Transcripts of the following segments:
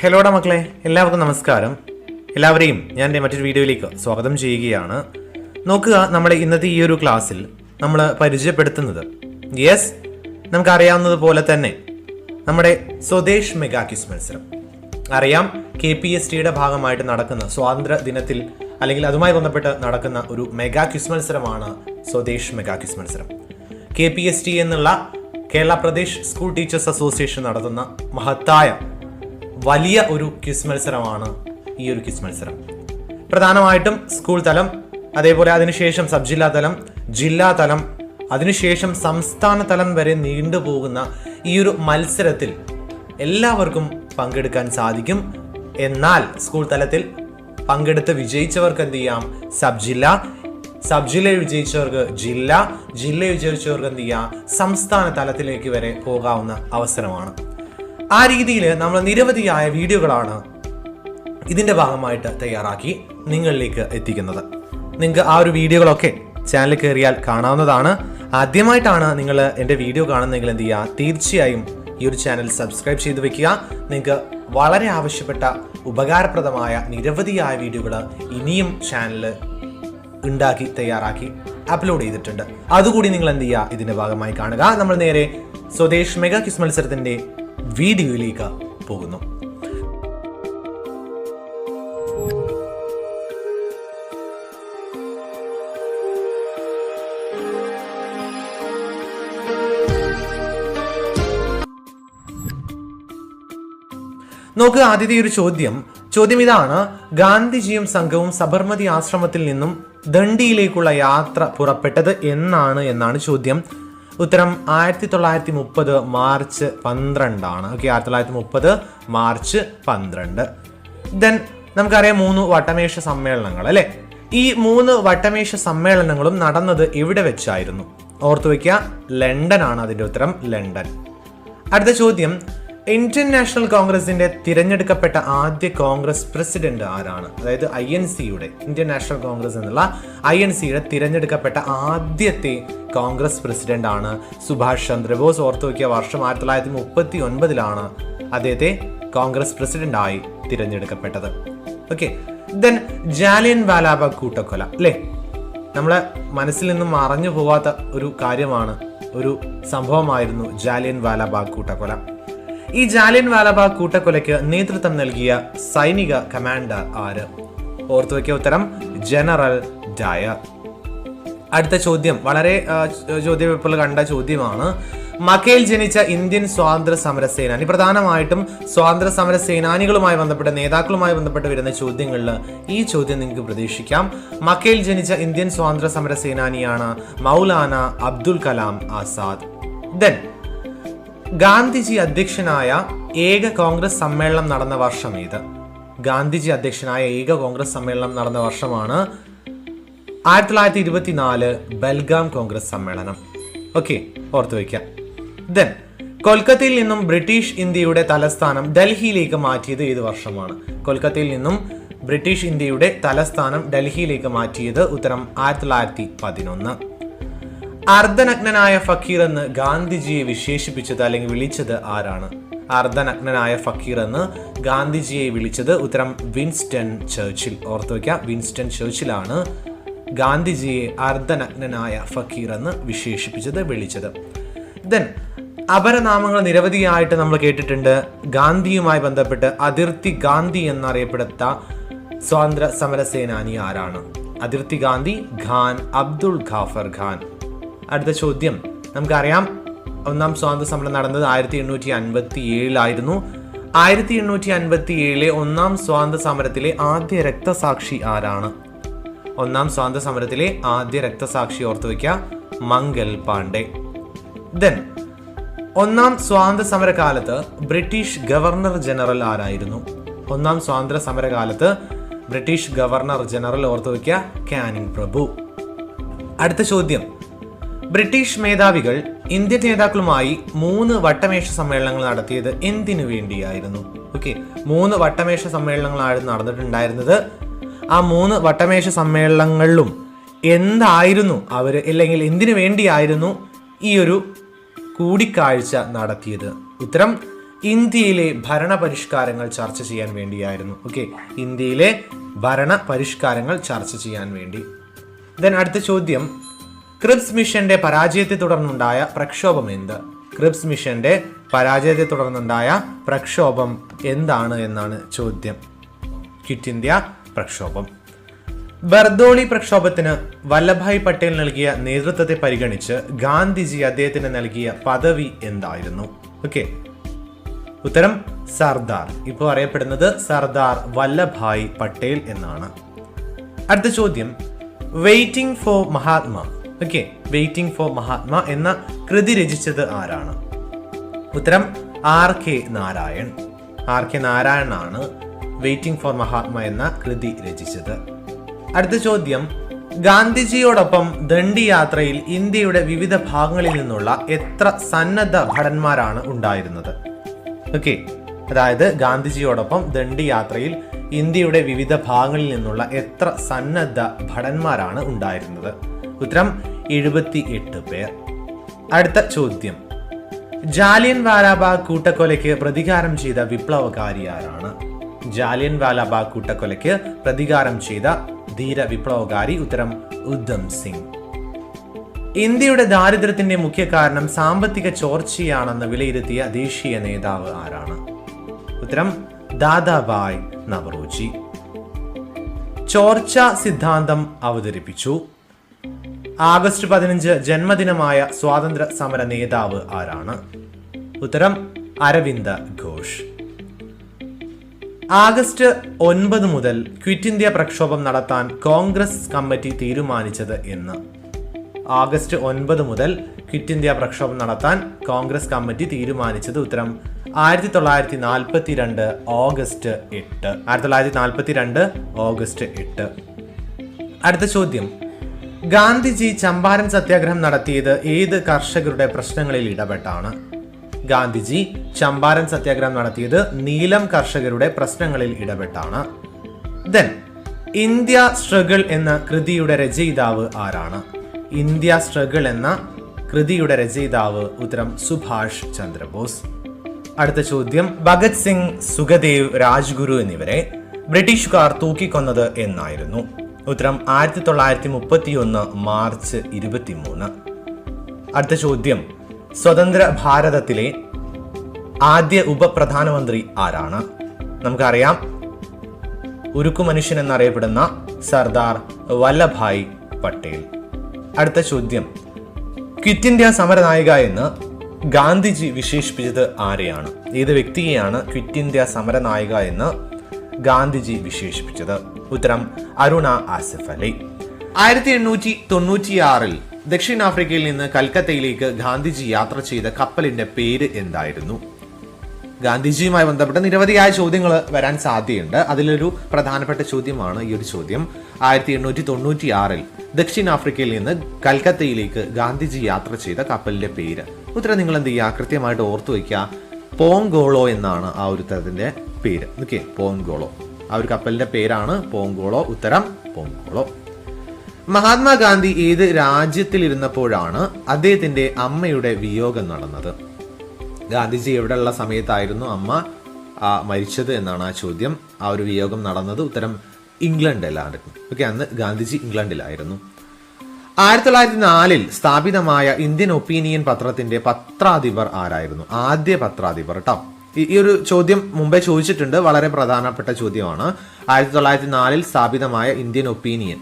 ഹലോടാ മക്കളെ, എല്ലാവർക്കും നമസ്കാരം. എല്ലാവരെയും ഞാൻ എൻ്റെ മറ്റൊരു വീഡിയോയിലേക്ക് സ്വാഗതം ചെയ്യുകയാണ്. നോക്കുക, നമ്മുടെ ഇന്നത്തെ ഈ ഒരു ക്ലാസ്സിൽ നമ്മൾ പരിചയപ്പെടുത്തുന്നത് നമുക്കറിയാവുന്നത് പോലെ തന്നെ നമ്മുടെ സ്വദേശ് മെഗാ ക്വിസ് മത്സരം അറിയാം. KPSTയുടെ ഭാഗമായിട്ട് നടക്കുന്ന സ്വാതന്ത്ര്യ ദിനത്തിൽ അല്ലെങ്കിൽ അതുമായി ബന്ധപ്പെട്ട് നടക്കുന്ന ഒരു മെഗാ ക്വിസ് മത്സരമാണ് സ്വദേശ് മെഗാ ക്വിസ് മത്സരം. KPST എന്നുള്ള Kerala Pradesh school teachers association നടത്തുന്ന മഹത്തായ വലിയ ഒരു ക്വിസ് മത്സരമാണ് ഈ ഒരു ക്വിസ് മത്സരം. പ്രധാനമായിട്ടും സ്കൂൾ തലം, അതേപോലെ അതിനുശേഷം സബ് ജില്ലാ തലം, ജില്ലാ തലം, അതിനുശേഷം സംസ്ഥാന തലം വരെ നീണ്ടുപോകുന്ന ഈ ഒരു മത്സരത്തിൽ എല്ലാവർക്കും പങ്കെടുക്കാൻ സാധിക്കും. എന്നാൽ സ്കൂൾ തലത്തിൽ പങ്കെടുത്ത് വിജയിച്ചവർക്ക് എന്ത് ചെയ്യാം? സബ് ജില്ലയിൽ വിജയിച്ചവർക്ക് ജില്ലയിൽ വിജയിച്ചവർക്ക് എന്ത് ചെയ്യാം? സംസ്ഥാന തലത്തിലേക്ക് വരെ പോകാവുന്ന അവസരമാണ്. ആ രീതിയിൽ നമ്മൾ നിരവധിയായ വീഡിയോകളാണ് ഇതിന്റെ ഭാഗമായിട്ട് തയ്യാറാക്കി നിങ്ങളിലേക്ക് എത്തിക്കുന്നത്. നിങ്ങൾക്ക് ആ ഒരു വീഡിയോകളൊക്കെ ചാനലിൽ കയറിയാൽ കാണാവുന്നതാണ്. ആദ്യമായിട്ടാണ് നിങ്ങൾ എൻ്റെ വീഡിയോ കാണുന്നതെങ്കിൽ എന്ത് ചെയ്യുക? തീർച്ചയായും ഈ ഒരു ചാനൽ സബ്സ്ക്രൈബ് ചെയ്ത് വെക്കുക. നിങ്ങൾക്ക് വളരെ ആവശ്യപ്പെട്ട ഉപകാരപ്രദമായ നിരവധിയായ വീഡിയോകൾ ഇനിയും ചാനൽ ഉണ്ടാക്കി തയ്യാറാക്കി അപ്ലോഡ് ചെയ്തിട്ടുണ്ട്. അതുകൂടി നിങ്ങൾ എന്ത് ചെയ്യുക? ഇതിന്റെ ഭാഗമായി കാണുക. നമ്മൾ നേരെ സ്വദേശ് മെഗാ ക്വിസ് മത്സരത്തിന്റെ വീഡിയോയിലേക്ക് പോകുന്നു. നോക്കുക, ആദ്യത്തെ ഒരു ചോദ്യം ഇതാണ്: ഗാന്ധിജിയും സംഘവും സബർമതി ആശ്രമത്തിൽ നിന്നും ദണ്ഡിയിലേക്കുള്ള യാത്ര പുറപ്പെട്ടത് എന്നാണ് ചോദ്യം. ഉത്തരം 1930 മാർച്ച് 12 1930 മാർച്ച് 12. ദെൻ നമുക്കറിയാം 3 വട്ടമേശ സമ്മേളനങ്ങൾ അല്ലെ. ഈ 3 വട്ടമേശ സമ്മേളനങ്ങളും നടന്നത് എവിടെ വെച്ചായിരുന്നു? ഓർത്തു വയ്ക്കുക, ലണ്ടൻ ആണ് അതിന്റെ ഉത്തരം, ലണ്ടൻ. അടുത്ത ചോദ്യം: ഇന്ത്യൻ നാഷണൽ കോൺഗ്രസിന്റെ തിരഞ്ഞെടുക്കപ്പെട്ട ആദ്യ കോൺഗ്രസ് പ്രസിഡന്റ് ആരാണ്? അതായത് INCയുടെ, ഇന്ത്യൻ നാഷണൽ കോൺഗ്രസ് എന്നുള്ള INCയുടെ തിരഞ്ഞെടുക്കപ്പെട്ട ആദ്യത്തെ കോൺഗ്രസ് പ്രസിഡന്റ് ആണ് സുഭാഷ് ചന്ദ്രബോസ്. ഓർത്തു വയ്ക്കിയ വർഷം 1939 അദ്ദേഹത്തെ കോൺഗ്രസ് പ്രസിഡന്റ് ആയി തിരഞ്ഞെടുക്കപ്പെട്ടത്. ഓക്കെ. ദെൻ ജാലിയൻ വാലാബാഗ് കൂട്ടക്കൊല അല്ലേ, നമ്മളെ മനസ്സിൽ നിന്നും മറഞ്ഞു പോവാത്ത ഒരു കാര്യമാണ്, ഒരു സംഭവമായിരുന്നു ജാലിയൻ വാലാബാഗ് കൂട്ടക്കൊല. ഈ ജാലിയൻ വാലാബാഗ് കൂട്ടക്കൊലയ്ക്ക് നേതൃത്വം നൽകിയ സൈനിക കമാൻഡർ ആര്? ഓർത്തു വയ്ക്കിയ ഉത്തരം ജനറൽ ഡയർ. അടുത്ത ചോദ്യം വളരെ ചോദ്യപേപ്പറിൽ കണ്ട ചോദ്യമാണ്. മക്കയിൽ ജനിച്ച ഇന്ത്യൻ സ്വാതന്ത്ര്യ സമര സേനാനി. പ്രധാനമായിട്ടും സ്വാതന്ത്ര്യ സമര സേനാനികളുമായി ബന്ധപ്പെട്ട, നേതാക്കളുമായി ബന്ധപ്പെട്ട് വരുന്ന ചോദ്യങ്ങളിൽ ഈ ചോദ്യം നിങ്ങൾക്ക് പ്രതീക്ഷിക്കാം. മക്കയിൽ ജനിച്ച ഇന്ത്യൻ സ്വാതന്ത്ര്യ സമര സേനാനിയാണ് മൗലാന അബ്ദുൽ കലാം ആസാദ്. ദെൻ ഗാന്ധിജി അധ്യക്ഷനായ ഏക കോൺഗ്രസ് സമ്മേളനം നടന്ന വർഷം ഏത്? ഗാന്ധിജി അധ്യക്ഷനായ ഏക കോൺഗ്രസ് സമ്മേളനം നടന്ന വർഷമാണ് 1924 ബൽഗാം കോൺഗ്രസ് സമ്മേളനം. ഓക്കെ, ഓർത്തു വയ്ക്കാം. ദെൻ കൊൽക്കത്തയിൽ നിന്നും ബ്രിട്ടീഷ് ഇന്ത്യയുടെ തലസ്ഥാനം ഡൽഹിയിലേക്ക് മാറ്റിയത് ഏത് വർഷമാണ്? കൊൽക്കത്തയിൽ നിന്നും ബ്രിട്ടീഷ് ഇന്ത്യയുടെ തലസ്ഥാനം ഡൽഹിയിലേക്ക് മാറ്റിയത് ഉത്തരം 1911. അർദ്ധനഗ്നനായ ഫക്കീർ എന്ന് ഗാന്ധിജിയെ വിശേഷിപ്പിച്ചത് അല്ലെങ്കിൽ വിളിച്ചത് ആരാണ്? അർദ്ധനഗ്നനായ ഫക്കീർ എന്ന് ഗാന്ധിജിയെ വിളിച്ചത് ഉത്തരം വിൻസ്റ്റൺ ചർച്ചിൽ. ഓർത്തു വയ്ക്കാം, വിൻസ്റ്റൺ ചർച്ചിലാണ് ഗാന്ധിജിയെ അർദ്ധനഗ്നനായ ഫക്കീർ എന്ന് വിളിച്ചത്. ദെൻ അപരനാമങ്ങൾ നിരവധിയായിട്ട് നമ്മൾ കേട്ടിട്ടുണ്ട്. ഗാന്ധിയുമായി ബന്ധപ്പെട്ട് അതിർത്തി ഗാന്ധി എന്നറിയപ്പെടുത്ത സ്വാതന്ത്ര്യ സമര സേനാനി ആരാണ്? അതിർത്തി ഗാന്ധി ഖാൻ അബ്ദുൾ ഖാഫർ ഖാൻ. അടുത്ത ചോദ്യം നമുക്കറിയാം, ഒന്നാം സ്വാതന്ത്ര്യ സമരം നടന്നത് 1857 1857 ഒന്നാം സ്വാതന്ത്ര്യ സമരത്തിലെ ആദ്യ രക്തസാക്ഷി ആരാണ്? ഒന്നാം സ്വാതന്ത്ര്യ സമരത്തിലെ ആദ്യ രക്തസാക്ഷി ഓർത്തു വയ്ക്കുക, മംഗൽ പാണ്ഡെ. ദെൻ ഒന്നാം സ്വാതന്ത്ര്യ സമരകാലത്ത് ബ്രിട്ടീഷ് ഗവർണർ ജനറൽ ആരായിരുന്നു? ഒന്നാം സ്വാതന്ത്ര്യ സമരകാലത്ത് ബ്രിട്ടീഷ് ഗവർണർ ജനറൽ ഓർത്തു വയ്ക്കുക, കാനിങ് പ്രഭു. അടുത്ത ചോദ്യം: ബ്രിട്ടീഷ് മേധാവികൾ ഇന്ത്യൻ നേതാക്കളുമായി 3 വട്ടമേശ സമ്മേളനങ്ങൾ നടത്തിയത് എന്തിനു വേണ്ടിയായിരുന്നു? ഓക്കെ, 3 വട്ടമേശ സമ്മേളനങ്ങളായിരുന്നു നടന്നിട്ടുണ്ടായിരുന്നത്. ആ 3 വട്ടമേശ സമ്മേളനങ്ങളിലും എന്തായിരുന്നു അവര്, അല്ലെങ്കിൽ എന്തിനു വേണ്ടിയായിരുന്നു ഈ ഒരു കൂടിക്കാഴ്ച നടത്തിയത്? ഉത്തരം ഇന്ത്യയിലെ ഭരണപരിഷ്കാരങ്ങൾ ചർച്ച ചെയ്യാൻ വേണ്ടിയായിരുന്നു. ഓക്കെ, ഇന്ത്യയിലെ ഭരണപരിഷ്കാരങ്ങൾ ചർച്ച ചെയ്യാൻ വേണ്ടി. ദെൻ അടുത്ത ചോദ്യം, ക്രിപ്സ് മിഷന്റെ പരാജയത്തെ തുടർന്നുണ്ടായ പ്രക്ഷോഭം എന്ത്? ക്രിപ്സ് മിഷന്റെ പരാജയത്തെ തുടർന്നുണ്ടായ പ്രക്ഷോഭം എന്താണ് എന്നാണ് ചോദ്യം. ക്വിറ്റ് ഇന്ത്യ പ്രക്ഷോഭം. ബർദോളി പ്രക്ഷോഭത്തിന് വല്ലഭായ് പട്ടേൽ നൽകിയ നേതൃത്വത്തെ പരിഗണിച്ച് ഗാന്ധിജി അദ്ദേഹത്തിന് നൽകിയ പദവി എന്തായിരുന്നു? ഓക്കെ, ഉത്തരം സർദാർ. ഇപ്പോൾ അറിയപ്പെടുന്നത് സർദാർ വല്ലഭായ് പട്ടേൽ എന്നാണ്. അടുത്ത ചോദ്യം, waiting for Mahatma. Okay, waiting for Mahatma എന്ന കൃതി രചിച്ചത് ആരാണ്? ഉത്തരം RK നാരായൺ. RK നാരായണനാണ് വെയിറ്റിംഗ് ഫോർ മഹാത്മ എന്ന കൃതി രചിച്ചത്. അടുത്ത ചോദ്യം, ഗാന്ധിജിയോടൊപ്പം ദണ്ഡി യാത്രയിൽ ഇന്ത്യയുടെ വിവിധ ഭാഗങ്ങളിൽ നിന്നുള്ള എത്ര സന്നദ്ധ ഭടന്മാരാണ് ഉണ്ടായിരുന്നത്? ഓക്കെ, അതായത് ഗാന്ധിജിയോടൊപ്പം ദണ്ഡി യാത്രയിൽ ഇന്ത്യയുടെ വിവിധ ഭാഗങ്ങളിൽ നിന്നുള്ള എത്ര സന്നദ്ധ ഭടന്മാരാണ് ഉണ്ടായിരുന്നത്? ഉത്തരം 78 പേർ. അടുത്ത ചോദ്യം, ജാലിയൻ വാലാബാഗ് കൂട്ടക്കൊലയ്ക്ക് പ്രതികാരം ചെയ്ത വിപ്ലവകാരി ആരാണ്? ജാലിയൻ വാലാബാഗ് കൂട്ടക്കൊലയ്ക്ക് പ്രതികാരം ചെയ്ത ധീര വിപ്ലവകാരി? ഉത്തരം ഉദ്ധം സിംഗ്. ഇന്ത്യയുടെ ദാരിദ്ര്യത്തിന്റെ മുഖ്യ കാരണം സാമ്പത്തിക ചോർച്ചയാണെന്ന് വിലയിരുത്തിയ ദേശീയ നേതാവ് ആരാണ്? ഉത്തരം ദാദാഭായ് നവറോജി. ചോർച്ച സിദ്ധാന്തം അവതരിപ്പിച്ചു. ആഗസ്റ്റ് 15 ജന്മദിനമായ സ്വാതന്ത്ര്യ സമര നേതാവ് ആരാണ്? ഉത്തരം അരവിന്ദ ഘോഷ്. ആഗസ്റ്റ് 9 മുതൽ ക്വിറ്റ് ഇന്ത്യ പ്രക്ഷോഭം നടത്താൻ കോൺഗ്രസ് കമ്മിറ്റി തീരുമാനിച്ചത് എന്ന്? ആഗസ്റ്റ് 9 മുതൽ ക്വിറ്റ് ഇന്ത്യ പ്രക്ഷോഭം നടത്താൻ കോൺഗ്രസ് കമ്മിറ്റി തീരുമാനിച്ചത്? ഉത്തരം 1942 ഓഗസ്റ്റ് 8. 1942 ഓഗസ്റ്റ് 8. അടുത്ത ചോദ്യം, ഗാന്ധിജി ചമ്പാരൻ സത്യാഗ്രഹം നടത്തിയത് ഏത് കർഷകരുടെ പ്രശ്നങ്ങളിൽ ഇടപെട്ടാണ്? ഗാന്ധിജി ചമ്പാരൻ സത്യാഗ്രഹം നടത്തിയത് നീലം കർഷകരുടെ പ്രശ്നങ്ങളിൽ ഇടപെട്ടാണ്. ദെൻ ഇന്ത്യ സ്ട്രഗിൾ എന്ന കൃതിയുടെ രചയിതാവ് ആരാണ്? ഇന്ത്യ സ്ട്രഗിൾ എന്ന കൃതിയുടെ രചയിതാവ്? ഉത്തരം സുഭാഷ് ചന്ദ്രബോസ്. അടുത്ത ചോദ്യം, ഭഗത് സിംഗ്, സുഖദേവ്, രാജ്ഗുരു എന്നിവരെ ബ്രിട്ടീഷുകാർ തൂക്കിക്കൊന്നത് എന്നായിരുന്നു? ഉത്തരം 1931 മാർച്ച് 23. അടുത്ത ചോദ്യം, സ്വതന്ത്ര ഭാരതത്തിലെ ആദ്യ ഉപപ്രധാനമന്ത്രി ആരാണ്? നമുക്കറിയാം, ഉരുക്കു മനുഷ്യൻ എന്നറിയപ്പെടുന്ന സർദാർ വല്ലഭായ് പട്ടേൽ. അടുത്ത ചോദ്യം, ക്വിറ്റ് ഇന്ത്യ സമരനായിക എന്ന് ഗാന്ധിജി വിശേഷിപ്പിച്ചത് ആരെയാണ്? ഏത് വ്യക്തിയെയാണ് ക്വിറ്റ് ഇന്ത്യ സമരനായിക എന്ന് ഗാന്ധിജി വിശേഷിപ്പിച്ചത്? ഉത്തരം അരുണ ആസിഫ് അലി. 1896 ദക്ഷിണാഫ്രിക്കയിൽ നിന്ന് കൽക്കത്തയിലേക്ക് ഗാന്ധിജി യാത്ര ചെയ്ത കപ്പലിന്റെ പേര് എന്തായിരുന്നു? ഗാന്ധിജിയുമായി ബന്ധപ്പെട്ട നിരവധിയായ ചോദ്യങ്ങൾ വരാൻ സാധ്യതയുണ്ട്. അതിലൊരു പ്രധാനപ്പെട്ട ചോദ്യമാണ് ഈ ഒരു ചോദ്യം. 1896 ദക്ഷിണാഫ്രിക്കയിൽ നിന്ന് കൽക്കത്തയിലേക്ക് ഗാന്ധിജി യാത്ര ചെയ്ത കപ്പലിന്റെ പേര്? ഉത്തരം നിങ്ങൾ എന്ത് ചെയ്യുക, കൃത്യമായിട്ട് ഓർത്തു വയ്ക്കുക. പോങ്കോളോ എന്നാണ് ആ ഒരു തരത്തിന്റെ പേര്. ഓക്കെ, പോങ്കോളോ, ആ ഒരു കപ്പലിന്റെ പേരാണ് പോങ്കോളോ. ഉത്തരം പോങ്കോളോ. മഹാത്മാഗാന്ധി ഏത് രാജ്യത്തിലിരുന്നപ്പോഴാണ് അദ്ദേഹത്തിന്റെ അമ്മയുടെ വിയോഗം നടന്നത്? ഗാന്ധിജി എവിടെയുള്ള സമയത്തായിരുന്നു അമ്മ മരിച്ചത് എന്നാണ് ആ ചോദ്യം. ആ ഒരു വിയോഗം നടന്നത്? ഉത്തരം ഇംഗ്ലണ്ടിലായിരുന്നു. ഓക്കെ, അന്ന് ഗാന്ധിജി ഇംഗ്ലണ്ടിലായിരുന്നു. 1904 സ്ഥാപിതമായ ഇന്ത്യൻ ഒപ്പീനിയൻ പത്രത്തിന്റെ പത്രാധിപർ ആരായിരുന്നു? ആദ്യ പത്രാധിപർ കേട്ടോ. ഈ ഒരു ചോദ്യം മുമ്പേ ചോദിച്ചിട്ടുണ്ട്, വളരെ പ്രധാനപ്പെട്ട ചോദ്യമാണ്. 1904 സ്ഥാപിതമായ ഇന്ത്യൻ ഒപ്പീനിയൻ,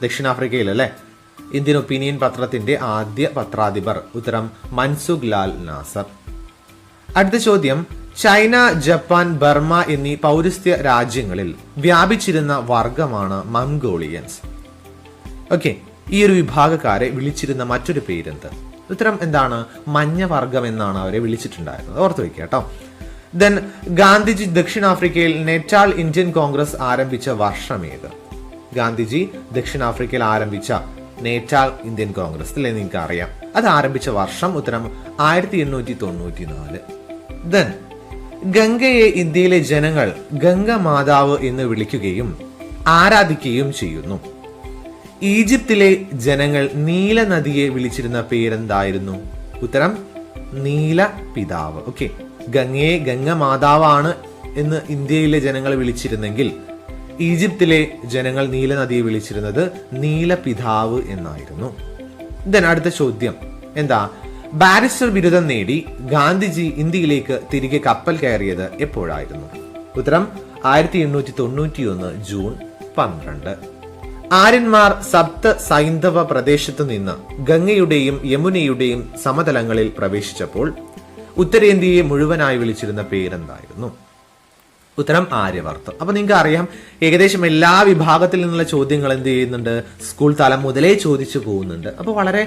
ദക്ഷിണാഫ്രിക്കയിൽ അല്ലേ, ഇന്ത്യൻ ഒപ്പീനിയൻ പത്രത്തിന്റെ ആദ്യ പത്രാധിപർ? ഉത്തരം മൻസുഖ് ലാൽ നാസർ. അടുത്ത ചോദ്യം, ചൈന, ജപ്പാൻ, ബർമ എന്നീ പൗരസ്ത്യ രാജ്യങ്ങളിൽ വ്യാപിച്ചിരുന്ന വർഗമാണ് മംഗോളിയൻസ്. ഓക്കെ, ഈ ഒരു വിഭാഗക്കാരെ വിളിച്ചിരുന്ന മറ്റൊരു പേരെന്ത്? ഉത്തരം എന്താണ്? മഞ്ഞവർഗം എന്നാണ് അവരെ വിളിച്ചിട്ടുണ്ടായിരുന്നത്. ഓർത്തു വയ്ക്കുക കേട്ടോ. ദെൻ ഗാന്ധിജി ദക്ഷിണാഫ്രിക്കയിൽ നേറ്റാൾ ഇന്ത്യൻ കോൺഗ്രസ് ആരംഭിച്ച വർഷം ഏത്? ഗാന്ധിജി ദക്ഷിണാഫ്രിക്കയിൽ ആരംഭിച്ച നേറ്റാൾ ഇന്ത്യൻ കോൺഗ്രസ് അല്ലേ, നിങ്ങൾക്ക് അറിയാം. അത് ആരംഭിച്ച വർഷം? ഉത്തരം 1894. ദെൻ ഗംഗയെ ഇന്ത്യയിലെ ജനങ്ങൾ ഗംഗ മാതാവ് എന്ന് വിളിക്കുകയും ആരാധിക്കുകയും ചെയ്യുന്നു. ഈജിപ്തിലെ ജനങ്ങൾ നീല നദിയെ വിളിച്ചിരുന്ന പേരെന്തായിരുന്നു? ഉത്തരം നീല പിതാവ്. ഓക്കെ, ഗംഗയെ ഗംഗ മാതാവാണ് എന്ന് ഇന്ത്യയിലെ ജനങ്ങൾ വിളിച്ചിരുന്നെങ്കിൽ ഈജിപ്തിലെ ജനങ്ങൾ നീലനദിയെ വിളിച്ചിരുന്നത് നീലപിതാവ് എന്നായിരുന്നു. അടുത്ത ചോദ്യം എന്താ? ബാരിസ്റ്റർ ബിരുദം നേടി ഗാന്ധിജി ഇന്ത്യയിലേക്ക് തിരികെ കപ്പൽ കയറിയത് എപ്പോഴായിരുന്നു? ഉത്തരം 1891 ജൂൺ 12. ആര്യന്മാർ സപ്ത സൈന്ധവ പ്രദേശത്തു നിന്ന് ഗംഗയുടെയും യമുനയുടെയും സമതലങ്ങളിൽ പ്രവേശിച്ചപ്പോൾ ഉത്തരേന്ത്യയെ മുഴുവനായി വിളിച്ചിരുന്ന പേരെന്തായിരുന്നു? ഉത്തരം ആര്യവർത്തം. അപ്പൊ നിങ്ങൾക്ക് അറിയാം, ഏകദേശം എല്ലാ വിഭാഗത്തിൽ നിന്നുള്ള ചോദ്യങ്ങൾ എന്ത് ചെയ്യുന്നുണ്ട്, സ്കൂൾ തലം മുതലേ ചോദിച്ചു പോകുന്നുണ്ട്. അപ്പൊ വളരെ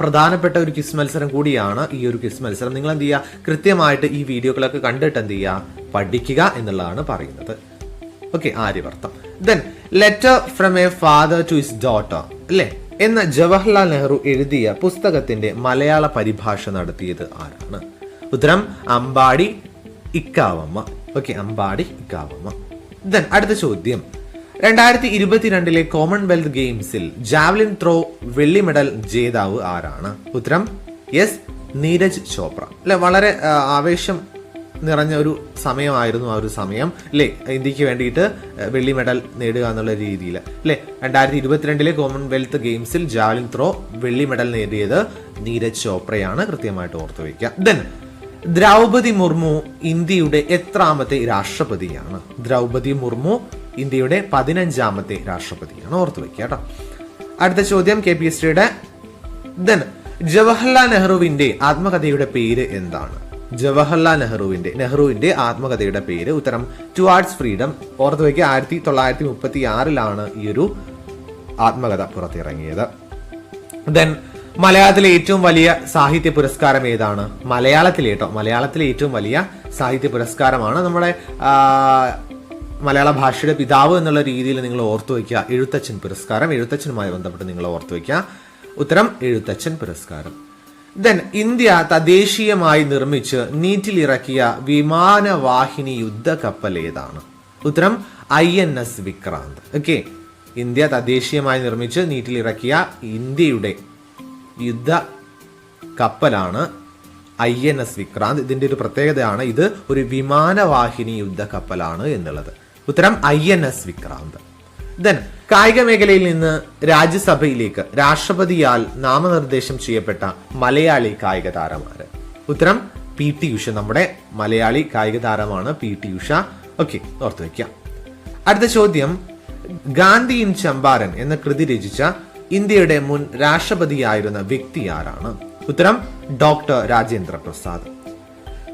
പ്രധാനപ്പെട്ട ഒരു ക്വിസ് മത്സരം കൂടിയാണ് ഈ ഒരു ക്വിസ് മത്സരം. നിങ്ങൾ എന്ത് ചെയ്യുക, കൃത്യമായിട്ട് ഈ വീഡിയോകളൊക്കെ കണ്ടിട്ട് എന്ത് ചെയ്യുക, പഠിക്കുക എന്നുള്ളതാണ് പറയുന്നത്. Okay, Aryavartam. Then letter from a father to his daughter അല്ലെ എന്ന ജവഹർലാൽ നെഹ്റു എഴുതിയ പുസ്തകത്തിന്റെ മലയാള പരിഭാഷ നടത്തിയത് ആരാണ്? ഉത്തരം അമ്പാടി ഇക്കാവമ്മ. ഓക്കെ, അമ്പാടി ഇക്കാവമ്മ. ദെൻ അടുത്ത ചോദ്യം, 2022 കോമൺവെൽത്ത് ഗെയിംസിൽ ജാവലിൻ ത്രോ വെള്ളി മെഡൽ ജേതാവ് ആരാണ്? ഉത്തരം യെസ്, നീരജ് ചോപ്ര. അല്ലെ, വളരെ ആവേശം നിറഞ്ഞ ഒരു സമയമായിരുന്നു ആ ഒരു സമയം അല്ലെ, ഇന്ത്യക്ക് വേണ്ടിയിട്ട് വെള്ളി മെഡൽ നേടുക എന്നുള്ള രീതിയിൽ അല്ലെ. 2022 കോമൺവെൽത്ത് ഗെയിംസിൽ ജാവലിൻ ത്രോ വെള്ളി മെഡൽ നേടിയത് നീരജ് ചോപ്രയാണ്, കൃത്യമായിട്ട് ഓർത്തു വയ്ക്കുക. ദെൻ ദ്രൗപതി മുർമു ഇന്ത്യയുടെ എത്രാമത്തെ രാഷ്ട്രപതിയാണ്? ദ്രൗപതി മുർമു ഇന്ത്യയുടെ 15ാമത്തെ രാഷ്ട്രപതിയാണ്, ഓർത്തു വയ്ക്കുക കേട്ടോ. അടുത്ത ചോദ്യം KPSCയുടെ. ദെൻ ജവഹർലാൽ നെഹ്റുവിന്റെ ആത്മകഥയുടെ പേര് എന്താണ്? ജവഹർലാൽ നെഹ്റുവിന്റെ ആത്മകഥയുടെ പേര് ഉത്തരം ടുവാർഡ്സ് ഫ്രീഡം. ഓർത്തു വയ്ക്കുക, 1936 ഈ ഒരു ആത്മകഥ പുറത്തിറങ്ങിയത്. ദെൻ മലയാളത്തിലെ ഏറ്റവും വലിയ സാഹിത്യ പുരസ്കാരം ഏതാണ്? മലയാളത്തിലെ ഏറ്റവും വലിയ സാഹിത്യ പുരസ്കാരമാണ് നമ്മുടെ മലയാള ഭാഷയുടെ പിതാവ് എന്നുള്ള രീതിയിൽ നിങ്ങൾ ഓർത്തു വയ്ക്കുക, എഴുത്തച്ഛൻ പുരസ്കാരം. എഴുത്തച്ഛനുമായി ബന്ധപ്പെട്ട് നിങ്ങൾ ഓർത്തു വയ്ക്കുക. ഉത്തരം എഴുത്തച്ഛൻ പുരസ്കാരം. ദെൻ ഇന്ത്യ തദ്ദേശീയമായി നിർമ്മിച്ച് നീറ്റിലിറക്കിയ വിമാനവാഹിനി യുദ്ധക്കപ്പൽ ഏതാണ്? ഉത്തരം INS വിക്രാന്ത്. ഓക്കെ, ഇന്ത്യ തദ്ദേശീയമായി നിർമ്മിച്ച് നീറ്റിലിറക്കിയ ഇന്ത്യയുടെ യുദ്ധ കപ്പലാണ് INS വിക്രാന്ത്. ഇതിന്റെ ഒരു പ്രത്യേകതയാണ്, ഇത് ഒരു വിമാനവാഹിനി യുദ്ധ കപ്പലാണ് എന്നുള്ളത്. ഉത്തരം INS വിക്രാന്ത്. ദെൻ കായിക മേഖലയിൽ നിന്ന് രാജ്യസഭയിലേക്ക് രാഷ്ട്രപതിയാൽ നാമനിർദ്ദേശം ചെയ്യപ്പെട്ട മലയാളി കായിക താരമാര്? ഉത്തരം PT ഉഷ. നമ്മുടെ മലയാളി കായിക താരമാണ് PT ഉഷ. ഓക്കെ, ഓർത്തു വയ്ക്കാം. അടുത്ത ചോദ്യം, ഗാന്ധി ഇൻ ചമ്പാരൻ എന്ന കൃതി രചിച്ച ഇന്ത്യയുടെ മുൻ രാഷ്ട്രപതിയായിരുന്ന വ്യക്തി ആരാണ്? ഉത്തരം ഡോക്ടർ രാജേന്ദ്ര പ്രസാദ്.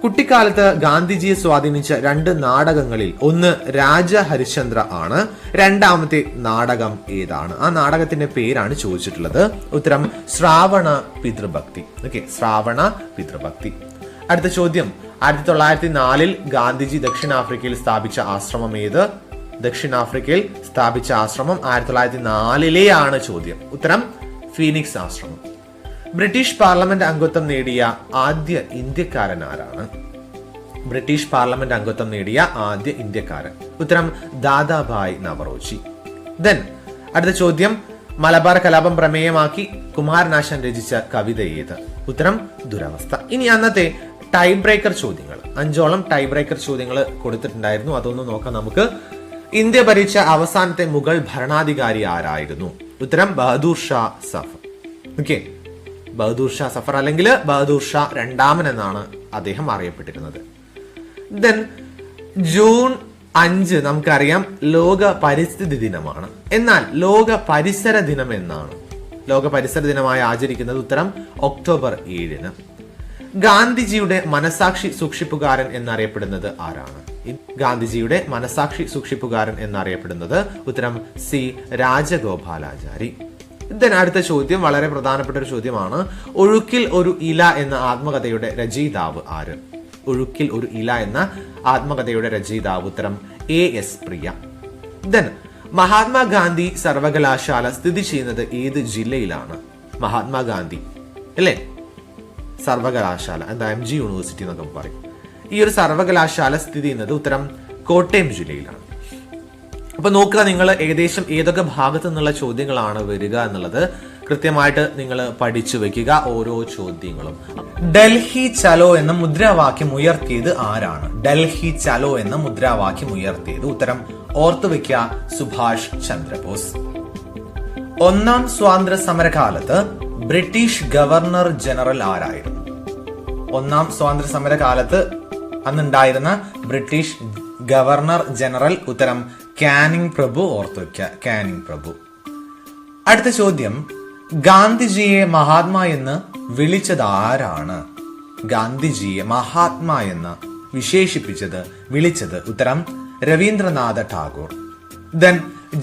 കുട്ടിക്കാലത്ത് ഗാന്ധിജിയെ സ്വാധീനിച്ച 2 നാടകങ്ങളിൽ ഒന്ന് രാജ ഹരിശ്ചന്ദ്ര ആണ്. രണ്ടാമത്തെ നാടകം ഏതാണ്? ആ നാടകത്തിന്റെ പേരാണ് ചോദിച്ചിട്ടുള്ളത്. ഉത്തരം ശ്രാവണ പിതൃഭക്തി. ഓക്കെ, ശ്രാവണ പിതൃഭക്തി. അടുത്ത ചോദ്യം, 1904 ഗാന്ധിജി ദക്ഷിണാഫ്രിക്കയിൽ സ്ഥാപിച്ച ആശ്രമം ഏത്? ദക്ഷിണാഫ്രിക്കയിൽ സ്ഥാപിച്ച ആശ്രമം 1904 ചോദ്യം. ഉത്തരം ഫീനിക്സ് ആശ്രമം. ബ്രിട്ടീഷ് പാർലമെന്റ് അംഗത്വം നേടിയ ആദ്യ ഇന്ത്യക്കാരൻ ആരാണ്? ബ്രിട്ടീഷ് പാർലമെന്റ് അംഗത്വം നേടിയ ആദ്യ ഇന്ത്യക്കാരൻ. ഉത്തരം ദാദാഭായ് നവറോജി. ദെൻ അടുത്ത ചോദ്യം, മലബാർ കലാപം പ്രമേയമാക്കി കുമാരനാശാൻ രചിച്ച കവിത ഏത്? ഉത്തരം ദുരവസ്ഥ. ഇനി അന്നത്തെ ടൈ ബ്രേക്കർ ചോദ്യങ്ങൾ, 5ഓളം ടൈ ബ്രേക്കർ ചോദ്യങ്ങൾ കൊടുത്തിട്ടുണ്ടായിരുന്നു. അതൊന്ന് നോക്കാം നമുക്ക്. ഇന്ത്യ ഭരിച്ച അവസാനത്തെ മുഗൾ ഭരണാധികാരി ആരായിരുന്നു? ഉത്തരം ബഹദൂർ ഷാ സഫർ. ഓക്കെ, ബഹദൂർ ഷാ സഫർ അല്ലെങ്കിൽ ബഹദൂർ ഷാ രണ്ടാമൻ എന്നാണ് അദ്ദേഹം അറിയപ്പെട്ടിരുന്നത്. ദെൻ ജൂൺ 5 നമുക്കറിയാം ലോക പരിസ്ഥിതി ദിനമാണ്. എന്നാൽ ലോക പരിസര ദിനം എന്നാണ്? ലോക പരിസര ദിനമായി ആചരിക്കുന്നത് ഉത്തരം ഒക്ടോബർ 7. ഗാന്ധിജിയുടെ മനസാക്ഷി സൂക്ഷിപ്പുകാരൻ എന്നറിയപ്പെടുന്നത് ആരാണ്? ഗാന്ധിജിയുടെ മനസാക്ഷി സൂക്ഷിപ്പുകാരൻ എന്നറിയപ്പെടുന്നത് ഉത്തരം C രാജഗോപാലാചാരി. ഇതിന് അടുത്ത ചോദ്യം വളരെ പ്രധാനപ്പെട്ട ഒരു ചോദ്യമാണ്. ഒഴുക്കിൽ ഒരു ഇല എന്ന ആത്മകഥയുടെ രചയിതാവ് ആര്? ഒഴുക്കിൽ ഒരു ഇല എന്ന ആത്മകഥയുടെ രചയിതാവ് ഉത്തരം AS പ്രിയ. ദെൻ മഹാത്മാഗാന്ധി സർവകലാശാല സ്ഥിതി ചെയ്യുന്നത് ഏത് ജില്ലയിലാണ്? മഹാത്മാഗാന്ധി അല്ലേ സർവകലാശാല, എന്താ MG യൂണിവേഴ്സിറ്റി എന്നൊക്കെ പറയും. ഈ ഒരു സർവകലാശാല സ്ഥിതി ചെയ്യുന്നത് ഉത്തരം കോട്ടയം ജില്ലയിലാണ്. അപ്പൊ നോക്കുക നിങ്ങൾ ഏകദേശം ഏതൊക്കെ ഭാഗത്തു നിന്നുള്ള ചോദ്യങ്ങളാണ് വരിക എന്നുള്ളത്. കൃത്യമായിട്ട് നിങ്ങൾ പഠിച്ചു വെക്കുക ഓരോ ചോദ്യങ്ങളും. ഡൽഹി ചലോ എന്ന മുദ്രാവാക്യം ഉയർത്തിയത് ആരാണ്? ഡൽഹി ചലോ എന്ന മുദ്രാവാക്യം ഉയർത്തിയത് ഉത്തരം ഓർത്തുവെക്കുക സുഭാഷ് ചന്ദ്രബോസ്. ഒന്നാം സ്വാതന്ത്ര്യ സമരകാലത്ത് ബ്രിട്ടീഷ് ഗവർണർ ജനറൽ ആരായിരുന്നു? ഒന്നാം സ്വാതന്ത്ര്യ സമരകാലത്ത് അന്നുണ്ടായിരുന്ന ബ്രിട്ടീഷ് ഗവർണർ ജനറൽ ഉത്തരം കാനിങ് പ്രഭു. ഓർത്തുവെക്കുക കാനിങ് പ്രഭു. അടുത്ത ചോദ്യം, ഗാന്ധിജിയെ മഹാത്മാ എന്ന് വിളിച്ചത് ആരാണ്? ഗാന്ധിജിയെ മഹാത്മാ എന്ന് വിളിച്ചത് ഉത്തരം രവീന്ദ്രനാഥ ടാഗോർ. ദെൻ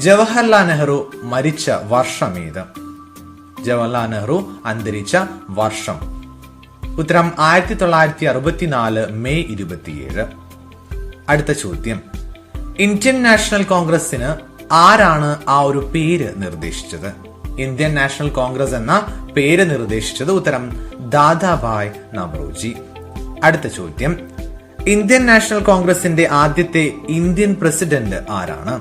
ജവഹർലാൽ നെഹ്റു മരിച്ച വർഷം ഏത്? ജവഹർലാൽ നെഹ്റു അന്തരിച്ച വർഷം ഉത്തരം 1964 മെയ് 27. അടുത്ത ചോദ്യം, ഇന്ത്യൻ നാഷണൽ കോൺഗ്രസിന് ആരാണ് ആ ഒരു പേര് നിർദ്ദേശിച്ചത്? ഇന്ത്യൻ നാഷണൽ കോൺഗ്രസ് എന്ന പേര് നിർദ്ദേശിച്ചത് ഉത്തരം ദാദാഭായ് നവറോജി. അടുത്ത ചോദ്യം, ഇന്ത്യൻ നാഷണൽ കോൺഗ്രസിന്റെ ആദ്യത്തെ ഇന്ത്യൻ പ്രസിഡന്റ് ആരാണ്?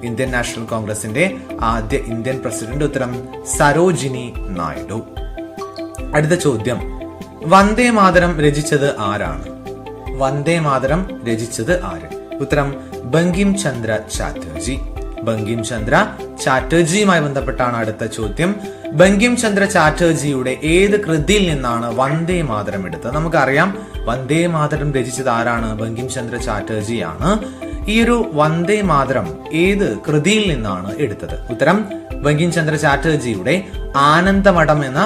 ഇന്ത്യൻ നാഷണൽ കോൺഗ്രസിന്റെ ആദ്യ ഇന്ത്യൻ പ്രസിഡന്റ് ഉത്തരം സരോജിനി നായിഡു. അടുത്ത ചോദ്യം, വന്ദേ മാതരം രചിച്ചത് ആരാണ്? വന്ദേ മാതരം രചിച്ചത് ആര്? ഉത്തരം ബങ്കിം ചന്ദ്ര ചാറ്റർജി. ബങ്കിം ചന്ദ്ര ചാറ്റർജിയുമായി ബന്ധപ്പെട്ടാണ് അടുത്ത ചോദ്യം. ബങ്കിം ചന്ദ്ര ചാറ്റർജിയുടെ ഏത് കൃതിയിൽ നിന്നാണ് വന്ദേ മാതരം എടുത്തത്? നമുക്കറിയാം വന്ദേ മാതരം രചിച്ചത് ആരാണ്? ബങ്കിം ചന്ദ്ര ചാറ്റർജിയാണ്. ഈ ഒരു വന്ദേ മാതരം ഏത് കൃതിയിൽ നിന്നാണ് എടുത്തത്? ഉത്തരം ബങ്കിം ചന്ദ്ര ചാറ്റർജിയുടെ ആനന്ദമഠം എന്ന